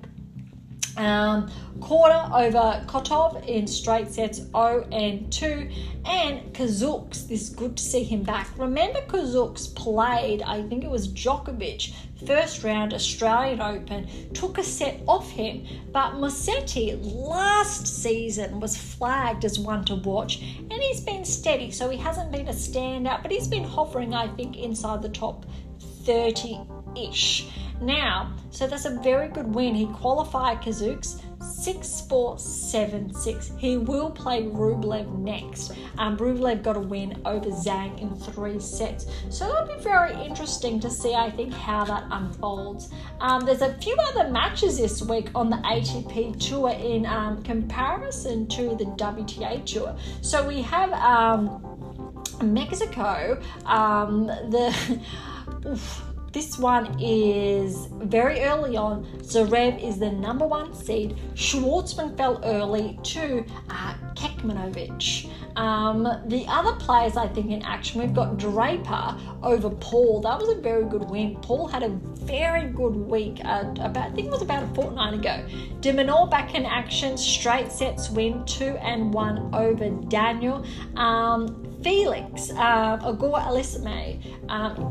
Quarter over Kotov in straight sets 0-2, and Kazuks, this is good to see him back. Remember, Kazuks played, I think it was Djokovic, first round Australian Open, took a set off him, but Musetti last season was flagged as one to watch, and he's been steady, so he hasn't been a standout, but he's been hovering, I think, inside the top 30-ish. Now, so that's a very good win. He qualified Kazuks 6-4, 7-6. He will play Rublev next. Rublev got a win over Zhang in 3 sets. So it'll be very interesting to see, I think, how that unfolds. There's a few other matches this week on the ATP Tour in comparison to the WTA Tour. So we have Mexico. This one is very early on. Zverev is the number 1 seed. Schwartzman fell early to Kekmanovic. The other players, I think, in action, we've got Draper over Paul. That was a very good win. Paul had a very good week, I think it was about a fortnight ago. De Minaur back in action, straight sets win, 2-1 over Daniel. Felix Auger-Aliassime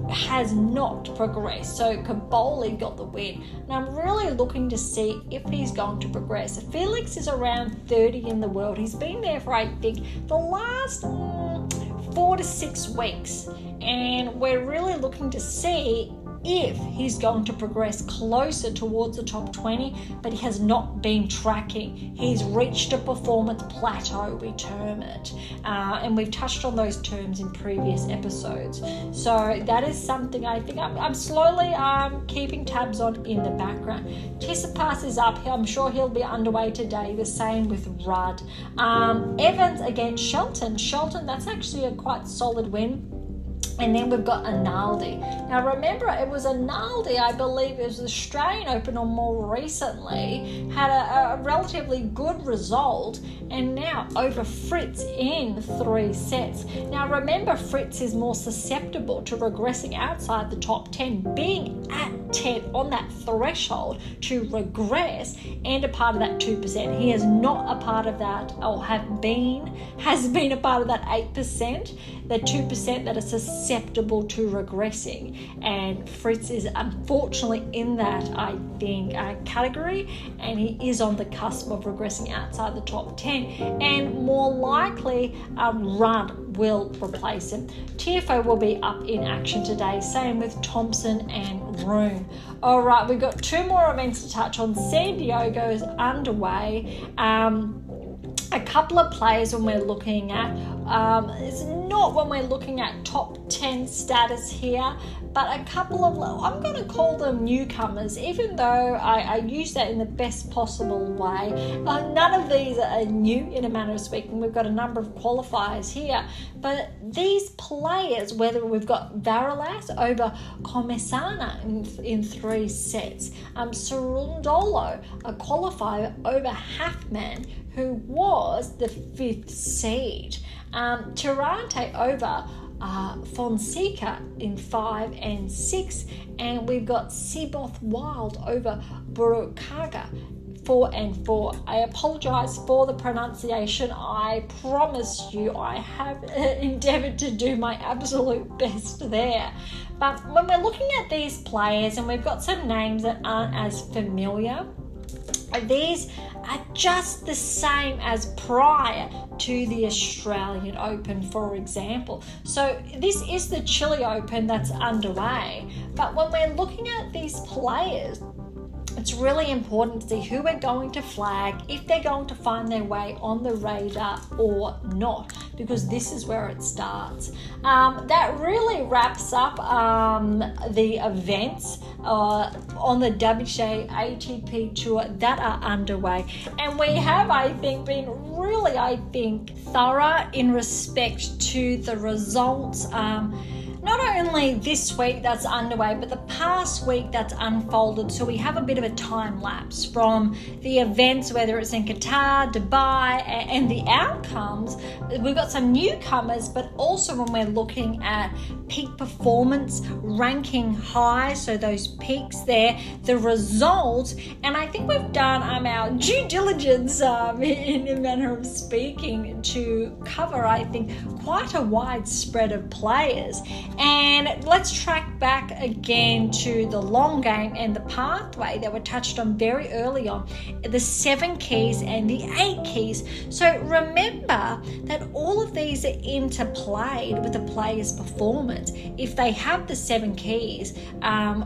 has not progressed, so Caboli got the win, and I'm really looking to see if he's going to progress. Felix is around 30 in the world. He's been there for, I think, the last 4 to 6 weeks, and we're really looking to see if he's going to progress closer towards the top 20, but he has not been tracking. He's reached a performance plateau, we term it, and we've touched on those terms in previous episodes. So that is something I think I'm slowly keeping tabs on in the background. Tsitsipas is up. I'm sure he'll be underway today. The same with Rudd. Evans against Shelton. That's actually a quite solid win. And then we've got Analdi. Now remember, it was Analdi, I believe it was the Australian Open or more recently, had a relatively good result, and now over Fritz in 3 sets. Now remember, Fritz is more susceptible to regressing outside the top 10, being at 10 on that threshold to regress and a part of that 2%. He is not a part of that, or has been a part of that 8%, the 2% that are susceptible to regressing, and Fritz is unfortunately in that, I think, category, and he is on the cusp of regressing outside the top 10, and more likely Rudd will replace him. TFO will be up in action today, same with Thompson and Rune. All right, we've got 2 more events to touch on. San Diego is underway. A couple of players when we're looking at, it's not when we're looking at top 10 status here, but a couple of, I'm going to call them newcomers, even though I use that in the best possible way. None of these are new in a manner of speaking. We've got a number of qualifiers here, but these players, whether we've got Varillas over Comesana in 3 sets, Cerundolo, a qualifier over Halfman, who was the 5th seed, Tirante over Fonseca in 5 and 6, and we've got Seaboth Wild over Burukaga 4 and 4. I apologize for the pronunciation. I promise you I have endeavored to do my absolute best there. But when we're looking at these players, and we've got some names that aren't as familiar, these are just the same as prior to the Australian Open, for example. So this is the Chile Open that's underway. But when we're looking at these players, it's really important to see who we're going to flag, if they're going to find their way on the radar or not, because this is where it starts. That really wraps up the events on the WTA ATP Tour that are underway. And we have, I think, been really, thorough in respect to the results. Not only this week that's underway, but the past week that's unfolded. So we have a bit of a time lapse from the events, whether it's in Qatar, Dubai, and the outcomes. We've got some newcomers, but also when we're looking at peak performance, ranking high, so those peaks there, the results, and I think we've done our due diligence in a manner of speaking to cover, I think, quite a wide spread of players. And let's track back again to the long game and the pathway that were touched on very early on, the 7 keys and the 8 keys. So remember that all of these are interplayed with the player's performance. If they have the 7 keys,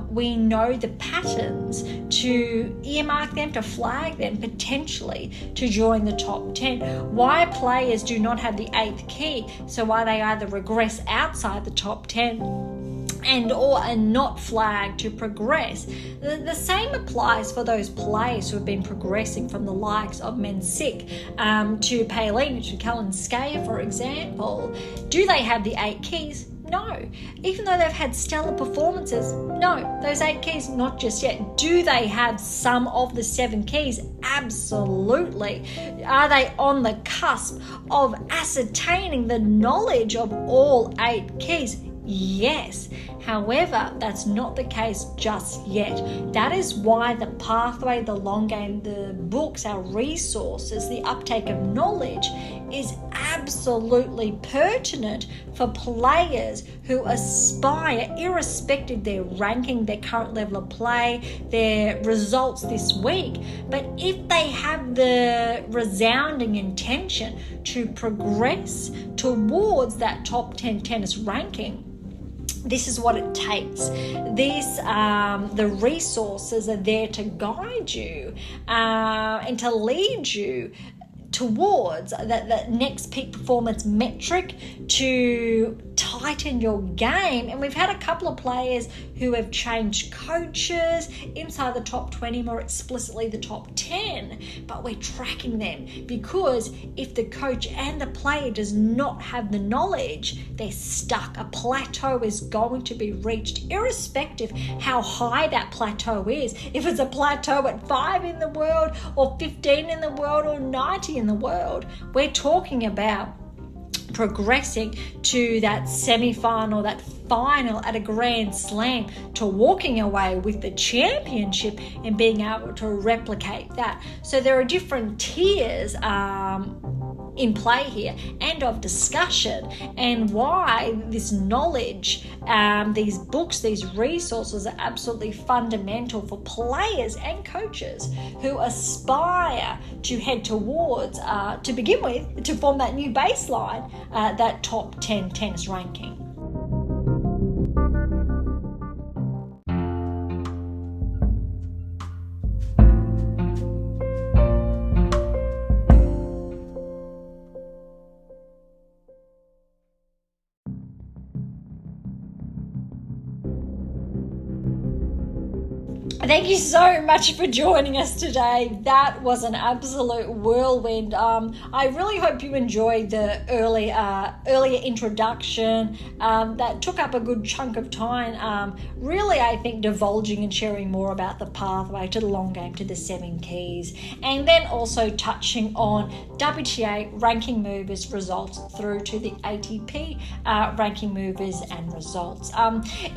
we know the patterns to earmark them, to flag them potentially to join the top 10. Why players do not have the 8th key, so why they either regress outside the top 10 and or are not flagged to progress. The same applies for those players who have been progressing from the likes of Mensik to Palin, to Kalinskaya, for example. Do they have the 8 keys? No. Even though they've had stellar performances, no. Those 8 keys, not just yet. Do they have some of the 7 keys? Absolutely. Are they on the cusp of ascertaining the knowledge of all 8 keys? Yes. However, that's not the case just yet. That is why the pathway, the long game, the books, our resources, the uptake of knowledge is absolutely pertinent for players who aspire, irrespective of their ranking, their current level of play, their results this week. But if they have the resounding intention to progress towards that top 10 tennis ranking, this is what it takes. The resources are there to guide you and to lead you towards that next peak performance metric, to tighten your game. And we've had a couple of players who have changed coaches inside the top 20, more explicitly the top 10, but we're tracking them, because if the coach and the player does not have the knowledge, they're stuck. A plateau is going to be reached, irrespective how high that plateau is. If it's a plateau at 5 in the world, or 15 in the world, or 90 in the world, we're talking about progressing to that semi-final, that final at a Grand Slam, to walking away with the championship and being able to replicate that. So there are different tiers in play here, and of discussion, and why this knowledge, these books, these resources are absolutely fundamental for players and coaches who aspire to head towards, to begin with, to form that new baseline, that top 10 tennis ranking. Thank you so much for joining us today. That was an absolute whirlwind. I really hope you enjoyed the earlier introduction that took up a good chunk of time. Really, I think, divulging and sharing more about the pathway to the long game, to the 7 keys, and then also touching on WTA ranking movers results through to the ATP ranking movers and results.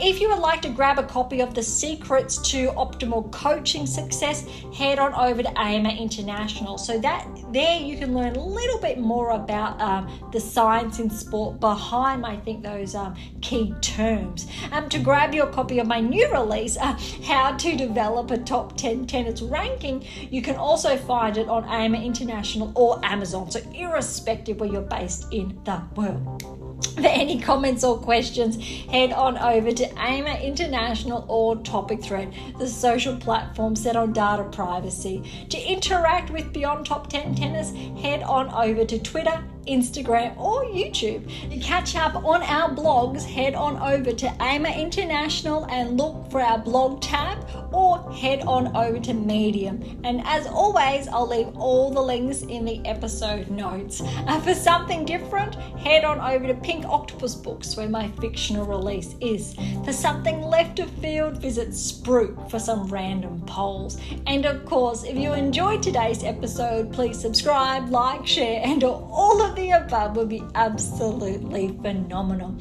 If you would like to grab a copy of The Secrets to Optimal Coaching Success, head on over to AMA International. So that there you can learn a little bit more about the science in sport behind, I think, those key terms. To grab your copy of my new release, How to Develop a Top 10 Tennis Ranking, you can also find it on AMA International or Amazon, so irrespective where you're based in the world. For any comments or questions, head on over to AMA International or Topic Thread, the social platform set on data privacy. To interact with Beyond Top 10 Tennis, head on over to Twitter, Instagram or YouTube. To catch up on our blogs, head on over to AMA International and look for our blog tab, or head on over to Medium. And as always, I'll leave all the links in the episode notes. For something different, head on over to Pink Octopus Books, where my fictional release is. For something left of field, visit Spruik for some random polls. And of course, if you enjoyed today's episode, please subscribe, like, share, and all of the above would be absolutely phenomenal.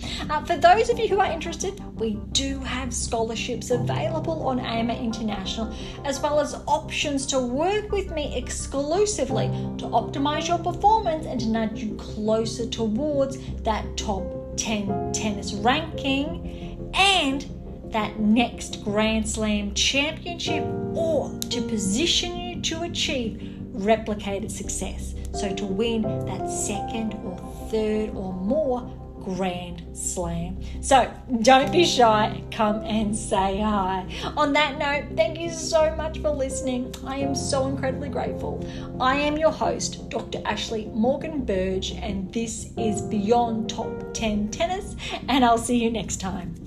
For those of you who are interested, we do have scholarships available on AMA International, as well as options to work with me exclusively to optimize your performance and to nudge you closer towards that top 10 tennis ranking and that next Grand Slam championship, or to position you to achieve replicated success. So to win that second or third or more Grand Slam. So don't be shy, come and say hi. On that note, thank you so much for listening. I am so incredibly grateful. I am your host, Dr. Ashley Morgan Berge, and this is Beyond Top 10 Tennis, and I'll see you next time.